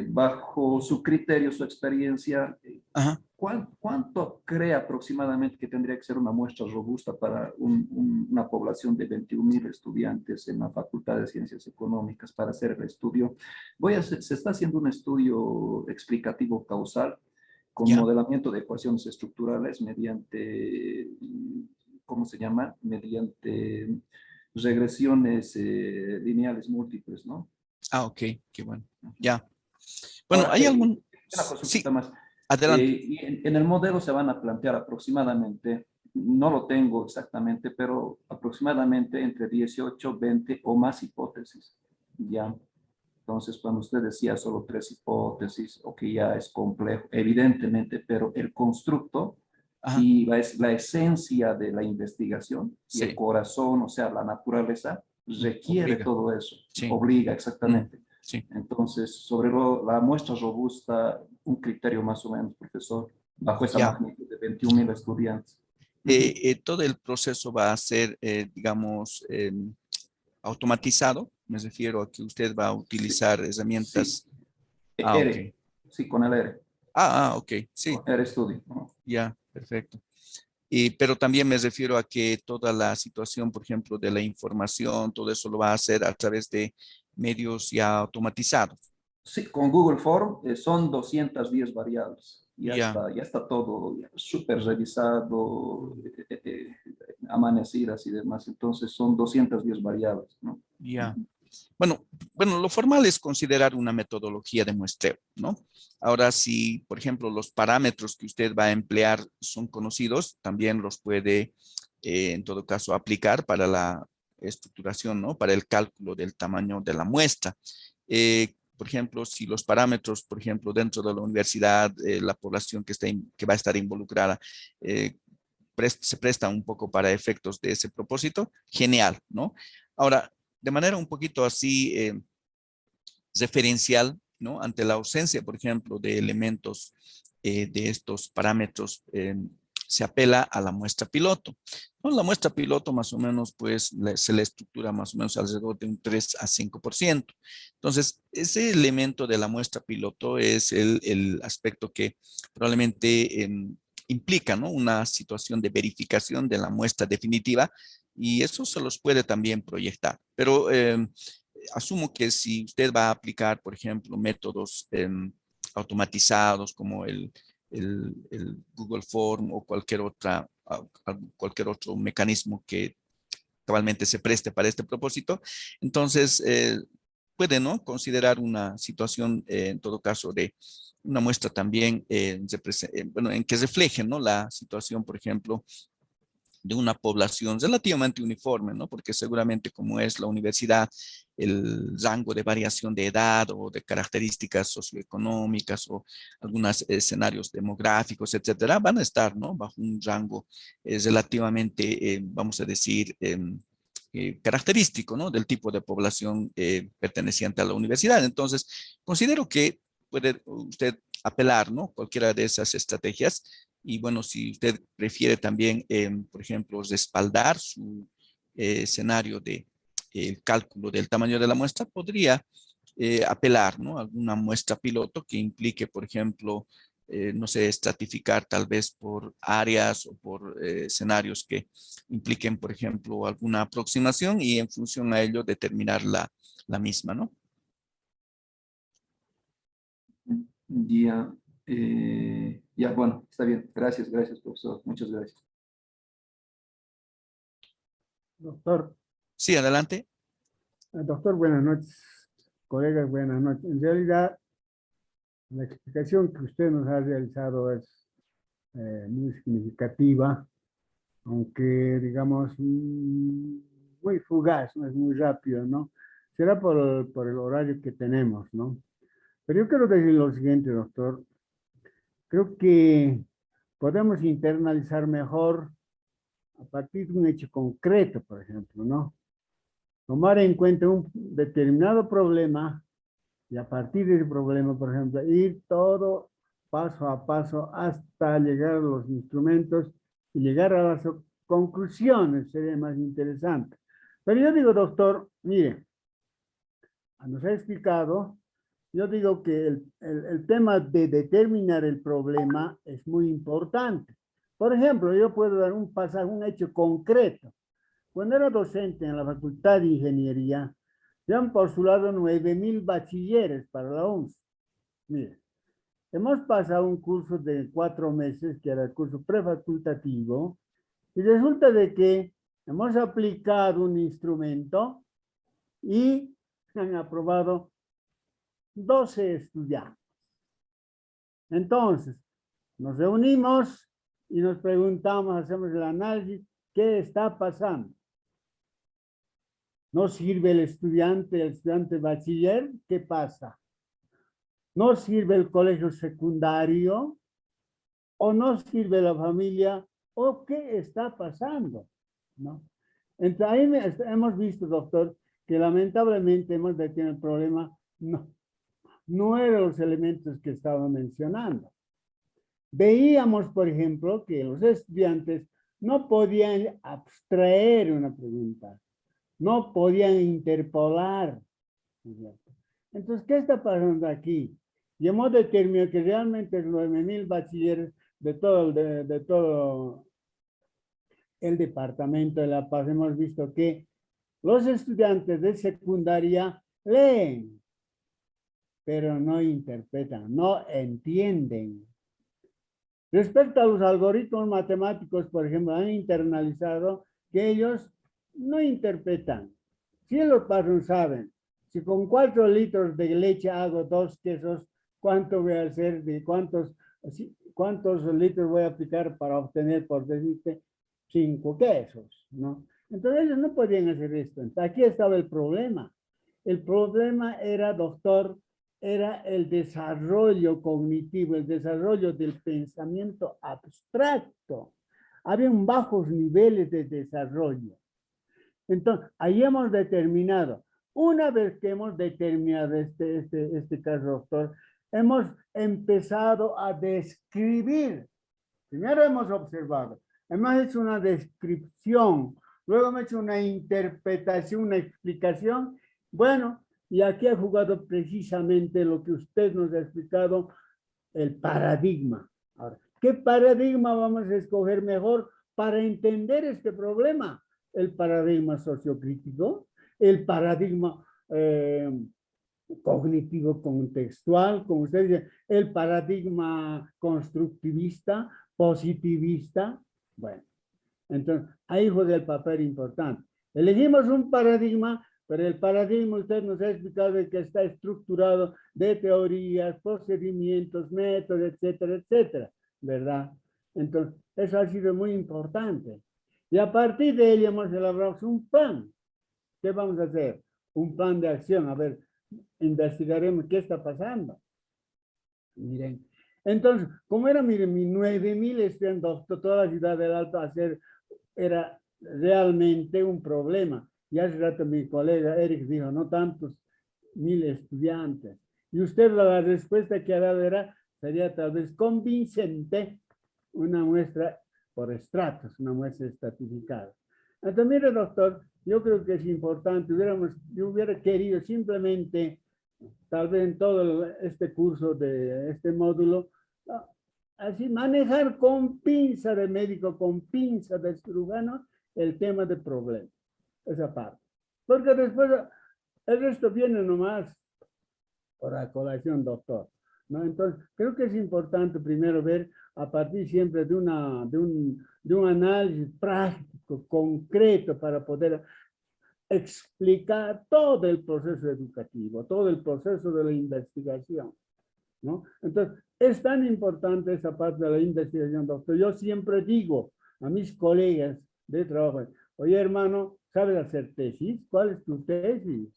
bajo su criterio, su experiencia, Ajá. ¿cuánto cree aproximadamente que tendría que ser una muestra robusta para una población de 21,000 estudiantes en la Facultad de Ciencias Económicas para hacer el estudio? Se está haciendo un estudio explicativo causal con Ya. modelamiento de ecuaciones estructurales mediante, ¿cómo se llama? Mediante regresiones lineales múltiples, ¿no? Ah, ok. Qué bueno. Ya. Bueno, Ahora, ¿hay algún? una Sí, consultita más. adelante. Y en el modelo se van a plantear aproximadamente, no lo tengo exactamente, pero aproximadamente entre 18, 20 o más hipótesis. Ya. Entonces, cuando usted decía solo 3 hipótesis, o que ya es complejo, evidentemente, pero el constructo Ajá. y la esencia de la investigación y el Sí. corazón, o sea, la naturaleza, requiere Obliga. todo eso, Sí. obliga Mm, exactamente. sí. Entonces, sobre la muestra robusta, un criterio más o menos, profesor, bajo esa Ya. magnitud de 21,000 estudiantes. Ujú. Todo el proceso va a ser, digamos, automatizado. Me refiero a que usted va a Sí, utilizar sí, herramientas. Ah, ok. R, sí, con el R, Ok. Sí, con R Studio, ¿no? ya, perfecto. Pero también me refiero a que toda la situación, por ejemplo, de la información, todo eso lo va a hacer a través de medios ya automatizados. Sí, con Google Form son 210 variables. Ya, Ya está todo súper revisado, amanecidas y demás. Entonces son 210 variables, ¿no? ya. Ujú. Bueno, lo formal es considerar una metodología de muestreo, ¿no? Ahora, si, por ejemplo, los parámetros que usted va a emplear son conocidos, también los puede, en todo caso, aplicar para la estructuración, ¿no? Para el cálculo del tamaño de la muestra. Por ejemplo, si los parámetros, por ejemplo, dentro de la universidad, la población que va a estar involucrada, eh, se presta un poco para efectos de ese propósito, genial, ¿no? Ahora, de manera un poquito así referencial, ¿no? Ante la ausencia, por ejemplo, de elementos de estos parámetros, se apela a la muestra piloto, ¿no? La muestra piloto más o menos, pues, se le estructura más o menos alrededor de un 3 a 5%. Entonces, ese elemento de la muestra piloto es el aspecto que probablemente implica, ¿no? Una situación de verificación de la muestra definitiva y eso se los puede también proyectar. Pero asumo que si usted va a aplicar, por ejemplo, métodos automatizados como el Google Form o cualquier otro mecanismo que cabalmente se preste para este propósito, entonces puede, ¿no? Considerar una situación, en todo caso, de una muestra también, bueno, en que refleje, ¿no? La situación, por ejemplo, de una población relativamente uniforme, ¿no? Porque seguramente como es la universidad, el rango de variación de edad o de características socioeconómicas o algunos escenarios demográficos, etcétera, van a estar, ¿no? Bajo un rango relativamente, vamos a decir, característico, ¿no? Del tipo de población perteneciente a la universidad. Entonces, considero que puede usted apelar, ¿no? Cualquiera de esas estrategias y bueno, si usted prefiere también, por ejemplo, respaldar su escenario de el cálculo del tamaño de la muestra, podría apelar, ¿no? A alguna muestra piloto que implique, por ejemplo, no sé, estratificar tal vez por áreas o por escenarios que impliquen, por ejemplo, alguna aproximación y en función a ello determinar la misma, ¿no? Ya, ya, bueno, está bien. Gracias, profesor. Muchas gracias. Doctor, Sí, adelante. doctor, buenas noches. Colegas, buenas noches. En realidad, la explicación que usted nos ha realizado es muy significativa, aunque digamos muy fugaz, no es muy rápido, ¿no? Será por el horario que tenemos, ¿no? Pero yo quiero decir lo siguiente, doctor. Creo que podemos internalizar mejor a partir de un hecho concreto, por ejemplo, ¿no? Tomar en cuenta un determinado problema y a partir del problema, por ejemplo, ir todo paso a paso hasta llegar a los instrumentos y llegar a las conclusiones, sería más interesante. Pero yo digo, doctor, mire, nos ha explicado, yo digo que el tema de determinar el problema es muy importante. Por ejemplo, yo puedo dar un pasaje, un hecho concreto. Cuando era docente en la Facultad de Ingeniería, se han postulado 9,000 bachilleres para la UNS. Mire, hemos pasado un curso de 4 meses, que era el curso prefacultativo, y resulta de que hemos aplicado un instrumento y han aprobado 12 estudiantes. Entonces, nos reunimos y nos preguntamos, hacemos el análisis, ¿qué está pasando? ¿No sirve el estudiante bachiller? ¿Qué pasa? ¿No sirve el colegio secundario? ¿O no sirve la familia? ¿O qué está pasando? ¿No? Entonces, ahí hemos visto, doctor, que lamentablemente hemos detenido el problema, no eran los elementos que estaba mencionando. Veíamos, por ejemplo, que los estudiantes no podían abstraer una pregunta, no podían interpolar. Entonces, ¿qué está pasando aquí? Y hemos determinado que realmente 9,000 bachilleres de todo el departamento de La Paz, hemos visto que los estudiantes de secundaria leen, pero no interpretan, no entienden. Respecto a los algoritmos matemáticos, por ejemplo, han internalizado que ellos no interpretan. Si los padres saben, si con 4 litros de leche hago 2 quesos, ¿cuánto voy a hacer? ¿De cuántos litros voy a aplicar para obtener, por decirte, 5 quesos? ¿No? Entonces ellos no podían hacer esto. Entonces, aquí estaba el problema. El problema era, doctor, era el desarrollo cognitivo, el desarrollo del pensamiento abstracto. Habían bajos niveles de desarrollo. Entonces, ahí hemos determinado, una vez que hemos determinado este caso, doctor, hemos empezado a describir. Primero hemos observado, hemos hecho una descripción, luego hemos hecho una interpretación, una explicación. Bueno, y aquí ha jugado precisamente lo que usted nos ha explicado, el paradigma. Ahora, ¿qué paradigma vamos a escoger mejor para entender este problema? El paradigma sociocrítico, el paradigma cognitivo contextual, como usted dice, el paradigma constructivista, positivista. Bueno, entonces ahí juega el papel importante. Elegimos un paradigma, pero el paradigma usted nos ha explicado que está estructurado de teorías, procedimientos, métodos, etcétera, etcétera, ¿verdad? Entonces, eso ha sido muy importante. Y a partir de ello hemos elaborado un plan. ¿Qué vamos a hacer? Un plan de acción. A ver, investigaremos qué está pasando. Miren, entonces, como era, miren, 9,000 estudiantes, toda la ciudad del Alto era realmente un problema. Y hace rato mi colega Eric dijo, no tantos 1,000 estudiantes. Y usted la respuesta que ha dado sería tal vez convincente, una muestra por estratos, una muestra estratificada. Entonces, mire, doctor, yo creo que es importante, yo hubiera querido simplemente, tal vez en todo este curso de este módulo, así manejar con pinza de médico, con pinza de cirujano, el tema de problemas, esa parte. Porque después el resto viene nomás por la colación, doctor, ¿no? Entonces, creo que es importante primero ver a partir siempre de un análisis práctico, concreto, para poder explicar todo el proceso educativo, todo el proceso de la investigación. ¿no? Entonces, es tan importante esa parte de la investigación, doctor. Yo siempre digo a mis colegas de trabajo, oye, hermano, ¿sabes hacer tesis? ¿Cuál es tu tesis?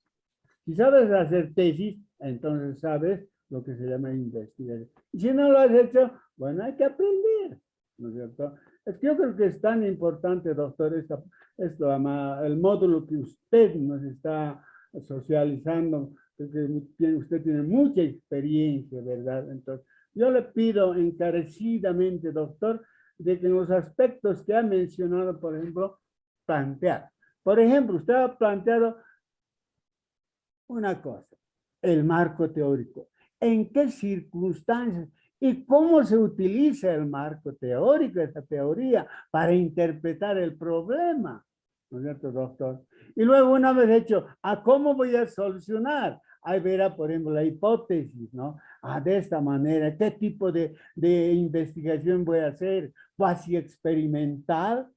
Si sabes hacer tesis, entonces sabes lo que se llama investigación. Y si no lo has hecho, bueno, hay que aprender, ¿no es cierto? Es que yo creo que es tan importante, doctor, el módulo que usted nos está socializando, porque usted tiene mucha experiencia, ¿verdad? Entonces, yo le pido encarecidamente, doctor, de que en los aspectos que ha mencionado, por ejemplo, plantear. Por ejemplo, usted ha planteado una cosa, el marco teórico. ¿En qué circunstancias y cómo se utiliza el marco teórico, esta teoría, para interpretar el problema? ¿No es cierto, doctor? Y luego, una vez hecho, ¿a cómo voy a solucionar? Ahí verá, por ejemplo, la hipótesis, ¿no? De esta manera, ¿qué tipo de investigación voy a hacer? ¿Cuasi experimental?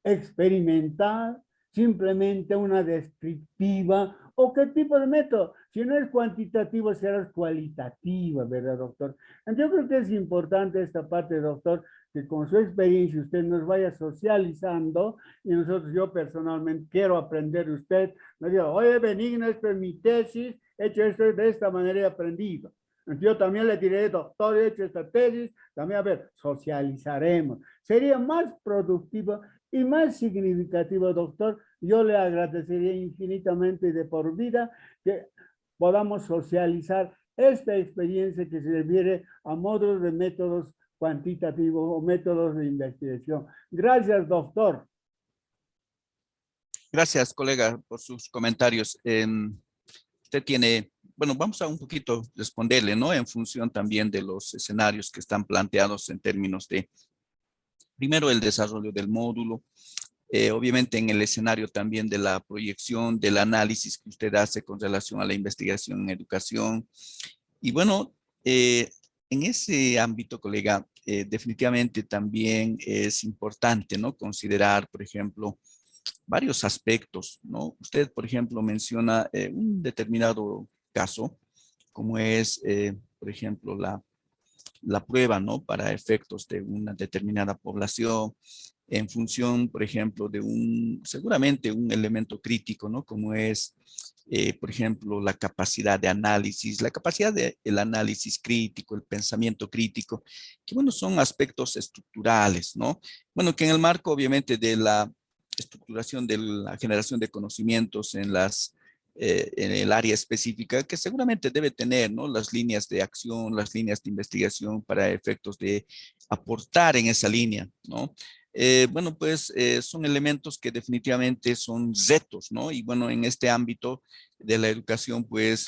Experimental, simplemente una descriptiva, o qué tipo de método. Si no es cuantitativo, será cualitativa, ¿verdad, doctor? Entonces, yo creo que es importante esta parte, doctor, que con su experiencia usted nos vaya socializando y nosotros, yo personalmente quiero aprender de usted. Me digo, oye, Benigno, esta es mi tesis, he hecho esto de esta manera he aprendido. Entonces, yo también le diré, doctor, he hecho esta tesis, también, a ver, socializaremos. Sería más productivo y más significativo, doctor. Yo le agradecería infinitamente y de por vida que podamos socializar esta experiencia que se refiere a modos de métodos cuantitativos o métodos de investigación. Gracias, doctor. Gracias, colega, por sus comentarios. Usted tiene, bueno, vamos a un poquito responderle, ¿no? En función también de los escenarios que están planteados en términos de, primero, el desarrollo del módulo, obviamente en el escenario también de la proyección, del análisis que usted hace con relación a la investigación en educación. Y bueno, en ese ámbito, colega, definitivamente también es importante, ¿no? Considerar, por ejemplo, varios aspectos, ¿no? Usted, por ejemplo, menciona un determinado caso, como es, por ejemplo, la prueba, ¿no? Para efectos de una determinada población, en función, por ejemplo, de seguramente un elemento crítico, ¿no? Como es, por ejemplo, la capacidad de análisis, la capacidad del análisis crítico, el pensamiento crítico, que bueno, son aspectos estructurales, ¿no? Bueno, que en el marco, obviamente, de la estructuración de la generación de conocimientos en el área específica, que seguramente debe tener, ¿no? Las líneas de acción, las líneas de investigación para efectos de aportar en esa línea, ¿no? Bueno, pues son elementos que definitivamente son retos, ¿no? Y bueno, en este ámbito de la educación, pues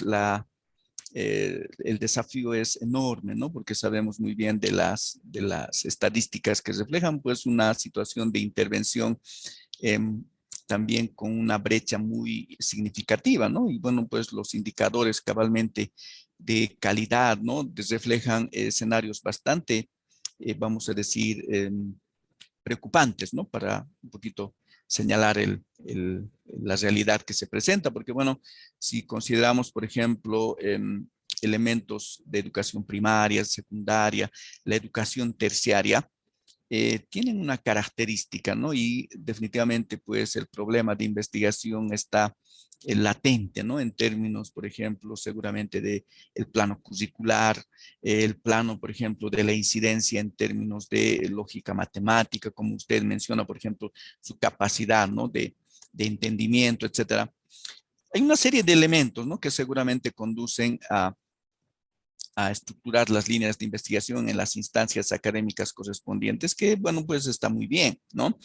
el desafío es enorme, ¿no? Porque sabemos muy bien de las estadísticas que reflejan, pues, una situación de intervención también con una brecha muy significativa, ¿no? Y bueno, pues los indicadores cabalmente de calidad, ¿no? Reflejan escenarios bastante, vamos a decir, preocupantes, ¿no? Para un poquito señalar la realidad que se presenta, porque bueno, si consideramos, por ejemplo, elementos de educación primaria, secundaria, la educación terciaria, tienen una característica, ¿no? Y definitivamente, pues, el problema de investigación está latente, ¿no? En términos, por ejemplo, seguramente de el plano curricular, el plano, por ejemplo, de la incidencia en términos de lógica matemática, como usted menciona, por ejemplo, su capacidad, ¿no? De entendimiento, etcétera. Hay una serie de elementos, ¿no? Que seguramente conducen a estructurar las líneas de investigación en las instancias académicas correspondientes, que bueno, pues está muy bien, ¿no?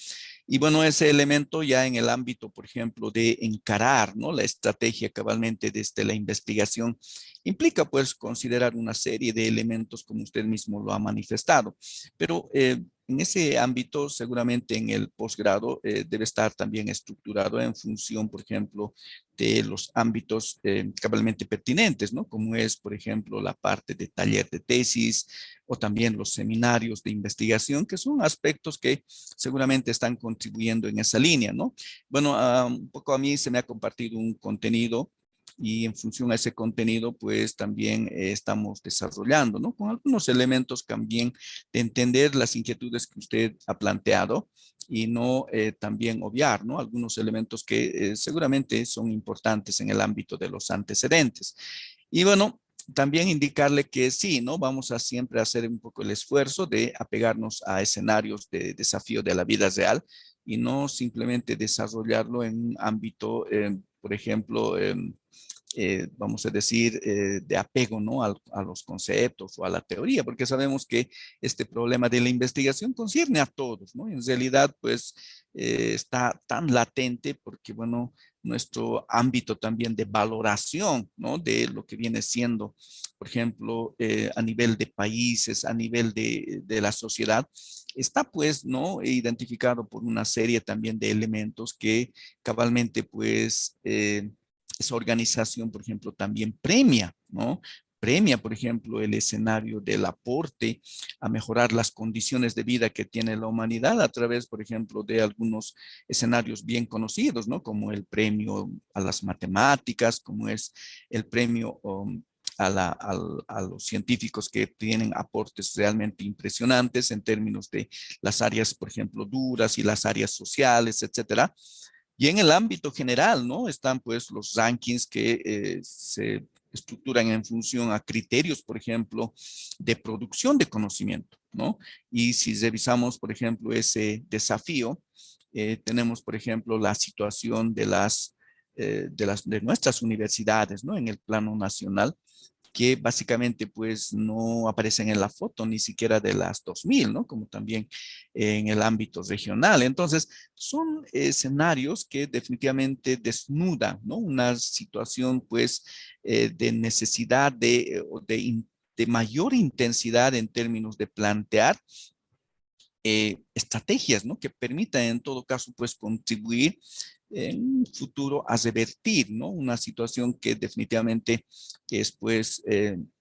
Y bueno, ese elemento ya en el ámbito, por ejemplo, de encarar, ¿no? La estrategia cabalmente desde la investigación, implica pues considerar una serie de elementos como usted mismo lo ha manifestado, pero en ese ámbito, seguramente en el posgrado debe estar también estructurado en función, por ejemplo, de los ámbitos cabalmente pertinentes, ¿no? Como es, por ejemplo, la parte de taller de tesis o también los seminarios de investigación, que son aspectos que seguramente están contribuyendo en esa línea, ¿no? Bueno, un poco a mí se me ha compartido un contenido y en función a ese contenido, pues también estamos desarrollando, ¿no? Con algunos elementos también de entender las inquietudes que usted ha planteado y no también obviar, ¿no? Algunos elementos que seguramente son importantes en el ámbito de los antecedentes. Y bueno, también indicarle que sí, ¿no? Vamos a siempre hacer un poco el esfuerzo de apegarnos a escenarios de desafío de la vida real y no simplemente desarrollarlo en un ámbito, por ejemplo, vamos a decir, de apego, ¿no? A los conceptos o a la teoría, porque sabemos que este problema de la investigación concierne a todos, ¿no? En realidad, pues, está tan latente porque, bueno, nuestro ámbito también de valoración, ¿no? De lo que viene siendo, por ejemplo, a nivel de países, a nivel de la sociedad, está pues, ¿no? Identificado por una serie también de elementos que cabalmente, pues, esa organización, por ejemplo, también premia, ¿no? Premia, por ejemplo, el escenario del aporte a mejorar las condiciones de vida que tiene la humanidad a través, por ejemplo, de algunos escenarios bien conocidos, ¿no? Como el premio a las matemáticas, como es el premio a los científicos que tienen aportes realmente impresionantes en términos de las áreas, por ejemplo, duras y las áreas sociales, etcétera. Y en el ámbito general, ¿no? Están pues los rankings que se estructuran en función a criterios, por ejemplo, de producción de conocimiento, ¿no? Y si revisamos, por ejemplo, ese desafío, tenemos, por ejemplo, la situación de nuestras universidades, ¿no? En el plano nacional, que básicamente pues no aparecen en la foto ni siquiera de las 2000, ¿no? Como también en el ámbito regional. Entonces, son escenarios que definitivamente desnudan, ¿no? Una situación pues de necesidad de mayor intensidad en términos de plantear estrategias, ¿no? Que permitan en todo caso, pues, contribuir en un futuro a revertir, ¿no? Una situación que definitivamente es, pues,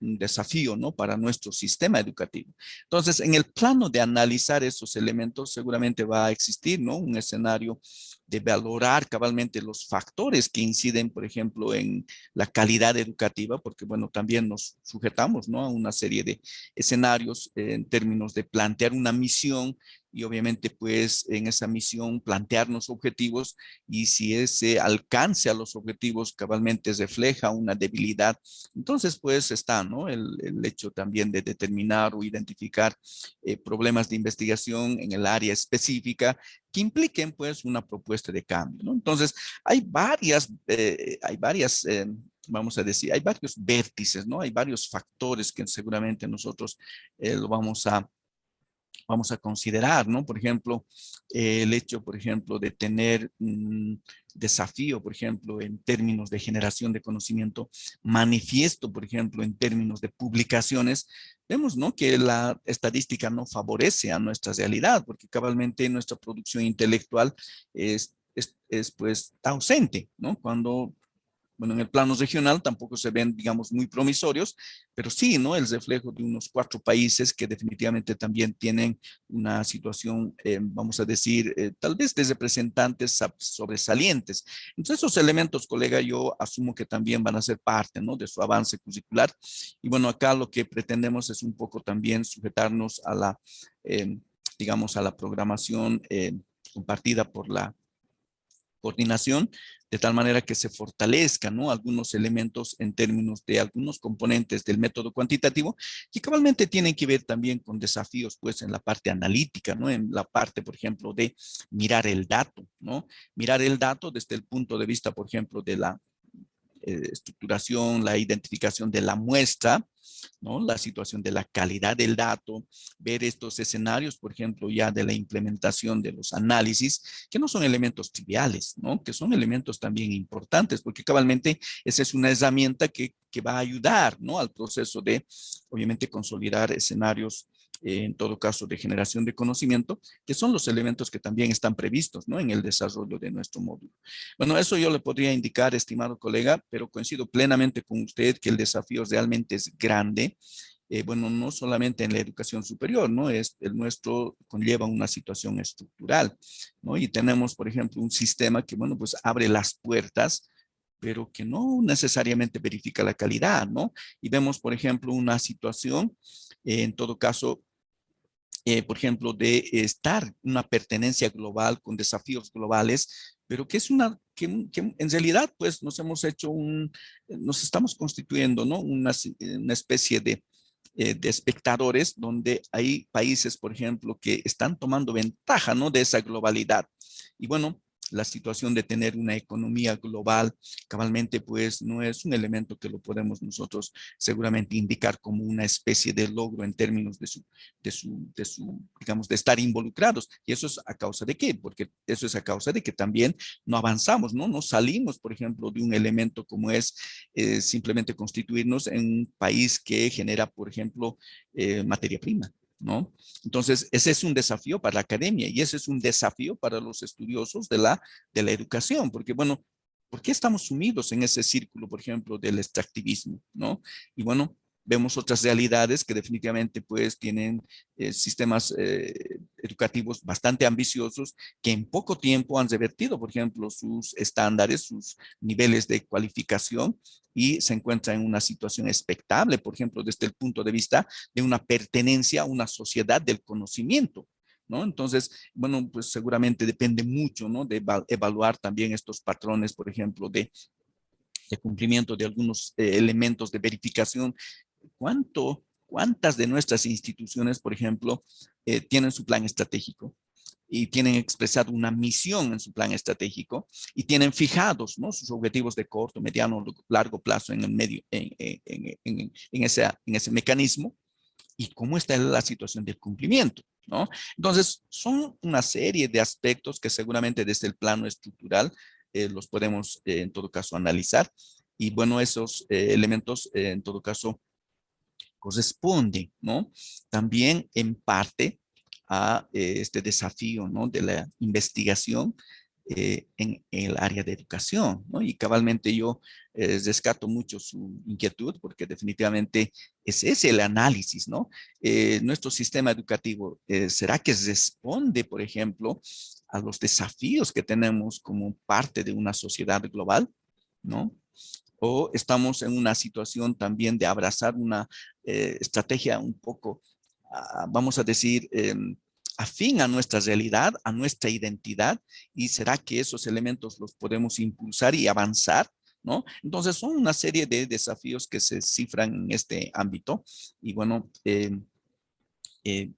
un desafío, ¿no? Para nuestro sistema educativo. Entonces, en el plano de analizar esos elementos, seguramente va a existir, ¿no? Un escenario de valorar cabalmente los factores que inciden, por ejemplo, en la calidad educativa, porque, bueno, también nos sujetamos, ¿no? A una serie de escenarios en términos de plantear una misión y obviamente pues en esa misión plantearnos objetivos y si ese alcance a los objetivos cabalmente refleja una debilidad, entonces pues está, ¿no? El hecho también de determinar o identificar problemas de investigación en el área específica que impliquen pues una propuesta de cambio, ¿no? Entonces hay varias vamos a decir, hay varios vértices, ¿no? Hay varios factores que seguramente nosotros lo vamos a considerar, ¿no? Por ejemplo, el hecho, por ejemplo, de tener un desafío, por ejemplo, en términos de generación de conocimiento manifiesto, por ejemplo, en términos de publicaciones, vemos, ¿no? Que la estadística no favorece a nuestra realidad, porque cabalmente nuestra producción intelectual pues, está ausente, ¿no? Cuando bueno, en el plano regional tampoco se ven, digamos, muy promisorios, pero sí, ¿no? El reflejo de unos 4 países que definitivamente también tienen una situación, vamos a decir, tal vez de representantes sobresalientes. Entonces, esos elementos, colega, yo asumo que también van a ser parte, ¿no? De su avance curricular. Y bueno, acá lo que pretendemos es un poco también sujetarnos a la, digamos, a la programación compartida por la coordinación, de tal manera que se fortalezcan, ¿no? Algunos elementos en términos de algunos componentes del método cuantitativo que cabalmente tienen que ver también con desafíos, pues, en la parte analítica, ¿no? En la parte, por ejemplo, de mirar el dato, ¿no? Mirar el dato desde el punto de vista, por ejemplo, de la estructuración, la identificación de la muestra, ¿no? La situación de la calidad del dato, ver estos escenarios, por ejemplo, ya de la implementación de los análisis, que no son elementos triviales, ¿no? Que son elementos también importantes, porque cabalmente esa es una herramienta que va a ayudar, ¿no? Al proceso de, obviamente, consolidar escenarios en todo caso de generación de conocimiento, que son los elementos que también están previstos, ¿no? En el desarrollo de nuestro módulo. Bueno, eso yo le podría indicar, estimado colega, pero coincido plenamente con usted que el desafío realmente es grande. Bueno, no solamente en la educación superior, ¿no? El nuestro conlleva una situación estructural, ¿no? Y tenemos, por ejemplo, un sistema que, bueno, pues abre las puertas pero que no necesariamente verifica la calidad, ¿no? Y vemos, por ejemplo, una situación, en todo caso, por ejemplo, de estar una pertenencia global con desafíos globales, pero que es que en realidad, pues, nos estamos constituyendo, ¿no? Una especie de espectadores donde hay países, por ejemplo, que están tomando ventaja, ¿no? De esa globalidad. Y bueno, la situación de tener una economía global, cabalmente, pues no es un elemento que lo podemos nosotros seguramente indicar como una especie de logro en términos digamos, de estar involucrados. ¿Y eso es a causa de qué? Porque eso es a causa de que también no avanzamos, ¿no? No salimos, por ejemplo, de un elemento como es simplemente constituirnos en un país que genera, por ejemplo, materia prima, ¿no? Entonces, ese es un desafío para la academia y ese es un desafío para los estudiosos de la educación, porque bueno, ¿por qué estamos sumidos en ese círculo, por ejemplo, del extractivismo, ¿no? Y bueno, vemos otras realidades que definitivamente pues tienen sistemas educativos bastante ambiciosos que en poco tiempo han revertido, por ejemplo, sus estándares, sus niveles de cualificación y se encuentran en una situación expectable, por ejemplo, desde el punto de vista de una pertenencia a una sociedad del conocimiento, ¿no? Entonces, bueno, pues seguramente depende mucho, ¿no? De evaluar también estos patrones, por ejemplo, de cumplimiento de algunos elementos de verificación. ¿Cuántas de nuestras instituciones, por ejemplo, tienen su plan estratégico y tienen expresado una misión en su plan estratégico y tienen fijados, ¿no? Sus objetivos de corto, mediano, largo plazo en el medio, en ese mecanismo? ¿Y cómo está la situación del cumplimiento, ¿no? Entonces, son una serie de aspectos que seguramente desde el plano estructural los podemos en todo caso analizar. Y bueno, esos elementos en todo caso corresponden, ¿no? También en parte a este desafío, ¿no? De la investigación en el área de educación, ¿no? Y cabalmente yo rescato mucho su inquietud porque definitivamente ese es el análisis, ¿no? Nuestro sistema educativo, ¿será que responde, por ejemplo, a los desafíos que tenemos como parte de una sociedad global, ¿no? O estamos en una situación también de abrazar una estrategia un poco, vamos a decir, afín a nuestra realidad, a nuestra identidad, y será que esos elementos los podemos impulsar y avanzar, ¿no? Entonces son una serie de desafíos que se cifran en este ámbito y bueno,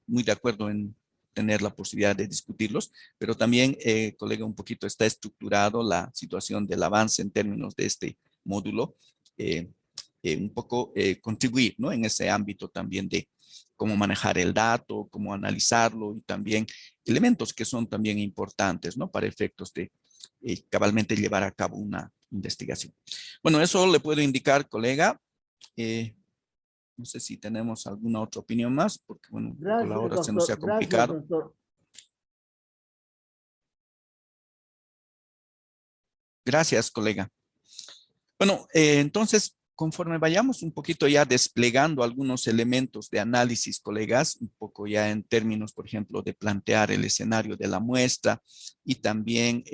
muy de acuerdo en tener la posibilidad de discutirlos, pero también, colega, un poquito está estructurado la situación del avance en términos de este módulo, un poco contribuir, ¿no? En ese ámbito también de cómo manejar el dato, cómo analizarlo y también elementos que son también importantes, ¿no? Para efectos de cabalmente llevar a cabo una investigación. Bueno, eso le puedo indicar, colega. No sé si tenemos alguna otra opinión más, porque bueno, un poco la Gracias, hora se nos doctor. ha Gracias, complicado. doctor. Gracias, colega. Bueno, entonces, conforme vayamos un poquito ya desplegando algunos elementos de análisis, colegas, un poco ya en términos, por ejemplo, de plantear el escenario de la muestra y también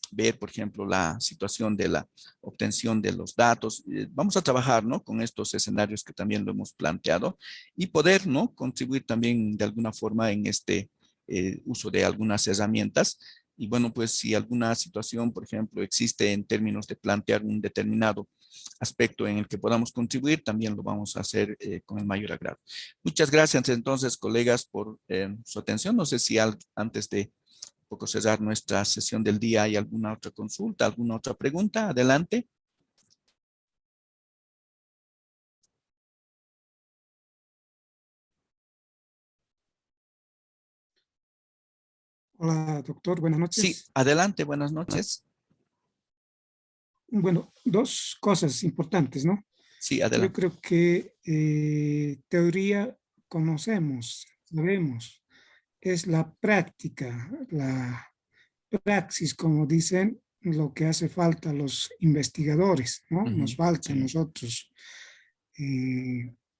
ver, por ejemplo, la situación de la obtención de los datos. Vamos a trabajar, ¿no? Con estos escenarios que también lo hemos planteado y poder, ¿no? Contribuir también de alguna forma en este uso de algunas herramientas. Y bueno, pues si alguna situación, por ejemplo, existe en términos de plantear un determinado aspecto en el que podamos contribuir, también lo vamos a hacer con el mayor agrado. Muchas gracias entonces, colegas, por su atención. No sé si antes de poco cerrar nuestra sesión del día hay alguna otra consulta, alguna otra pregunta. Adelante. Hola, doctor. Buenas Sí, noches. adelante. Buenas noches. Bueno, dos cosas importantes, ¿no? Sí, Yo adelante. creo que teoría conocemos, sabemos, es la práctica, la praxis, como dicen, lo que hace falta a los investigadores, ¿no? Nos falta a Sí. nosotros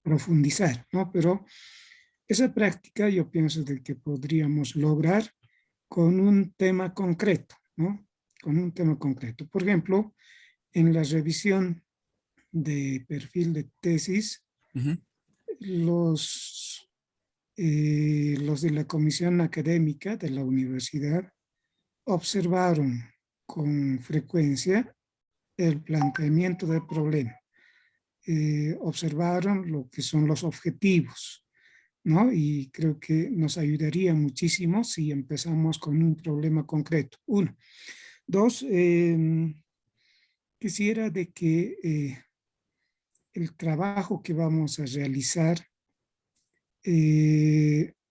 profundizar, ¿no? Pero esa práctica yo pienso de que podríamos lograr con un tema concreto, ¿no? Con un tema concreto. Por ejemplo, en la revisión de perfil de tesis, Ujú. los de la comisión académica de la universidad observaron con frecuencia el planteamiento del problema. Observaron lo que son los objetivos, ¿no? Y creo que nos ayudaría muchísimo si empezamos con un problema concreto. Uno. Dos, quisiera de que el trabajo que vamos a realizar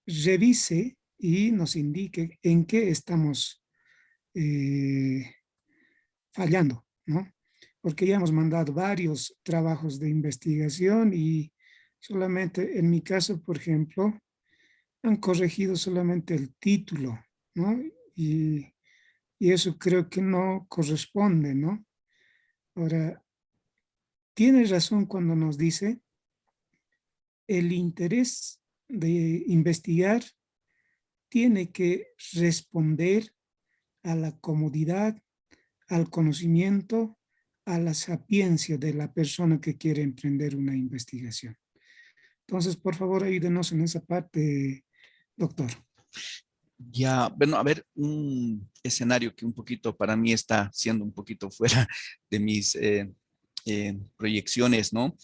revise y nos indique en qué estamos fallando, ¿no? Porque ya hemos mandado varios trabajos de investigación y solamente en mi caso, por ejemplo, han corregido solamente el título, ¿no? Y eso creo que no corresponde, ¿no? Ahora, tiene razón cuando nos dice el interés de investigar tiene que responder a la comodidad, al conocimiento, a la sapiencia de la persona que quiere emprender una investigación. Entonces, por favor, ayúdenos en esa parte, doctor. Ya, bueno, a ver, un escenario que un poquito para mí está siendo un poquito fuera de mis proyecciones, ¿no?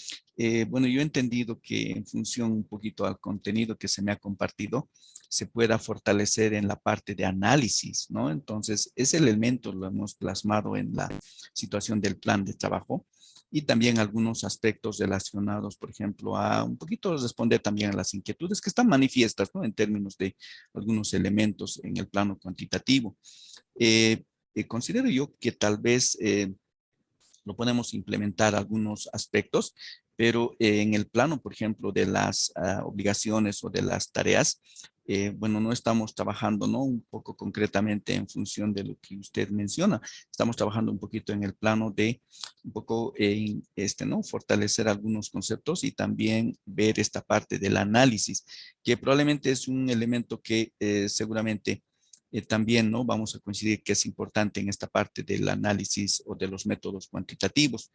Bueno, yo he entendido que en función un poquito al contenido que se me ha compartido, se pueda fortalecer en la parte de análisis, ¿no? Entonces, ese elemento lo hemos plasmado en la situación del plan de trabajo y también algunos aspectos relacionados, por ejemplo, a un poquito responder también a las inquietudes que están manifiestas, ¿no? En términos de algunos elementos en el plano cuantitativo. Considero yo que tal vez lo podemos implementar algunos aspectos, pero en el plano, por ejemplo, de las obligaciones o de las tareas, bueno, no estamos trabajando, ¿no? Un poco concretamente en función de lo que usted menciona. Estamos trabajando un poquito en el plano de un poco, ¿no? Fortalecer algunos conceptos y también ver esta parte del análisis, que probablemente es un elemento que seguramente también, ¿no? Vamos a coincidir que es importante en esta parte del análisis o de los métodos cuantitativos.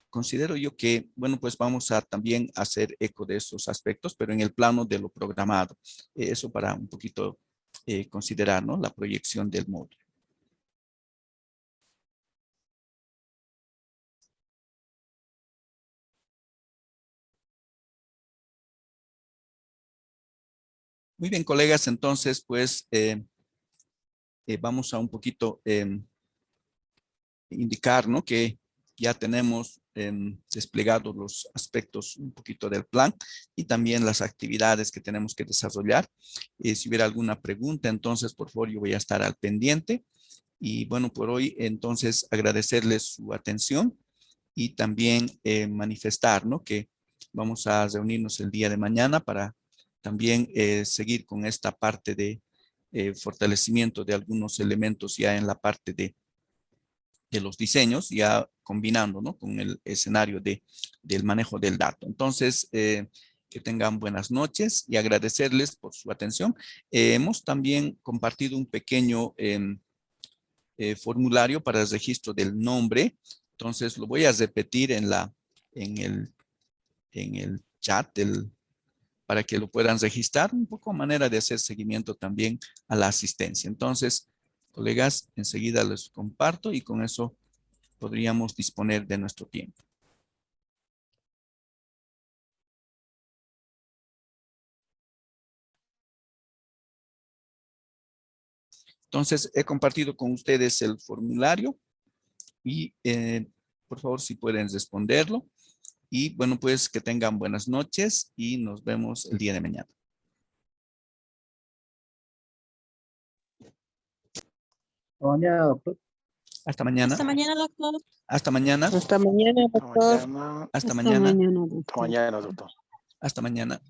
Considero yo que, bueno, pues vamos a también hacer eco de esos aspectos, pero en el plano de lo programado. Eso para un poquito considerar, ¿no? La proyección del módulo. Muy bien, colegas, entonces, pues vamos a un poquito indicar, ¿no? Que ya tenemos desplegados los aspectos un poquito del plan y también las actividades que tenemos que desarrollar. Si hubiera alguna pregunta, entonces, por favor, yo voy a estar al pendiente. Y bueno, por hoy, entonces, agradecerles su atención y también manifestar, ¿no? Que vamos a reunirnos el día de mañana para también seguir con esta parte de fortalecimiento de algunos elementos ya en la parte de los diseños, ya combinando, ¿no? Con el escenario del manejo del dato. Entonces, que tengan buenas noches y agradecerles por su atención. Hemos también compartido un pequeño formulario para el registro del nombre. Entonces, lo voy a repetir en el chat para que lo puedan registrar, un poco a manera de hacer seguimiento también a la asistencia. Entonces, colegas, enseguida les comparto y con eso podríamos disponer de nuestro tiempo. Entonces, he compartido con ustedes el formulario y por favor, si pueden responderlo. Y bueno, pues que tengan buenas noches y nos vemos el día de mañana. Mañana, doctor. Hasta mañana. Hasta mañana, doctor. Hasta mañana. Hasta mañana, doctor. Hasta Hasta mañana. mañana, doctor. Mañana, doctor. Hasta mañana.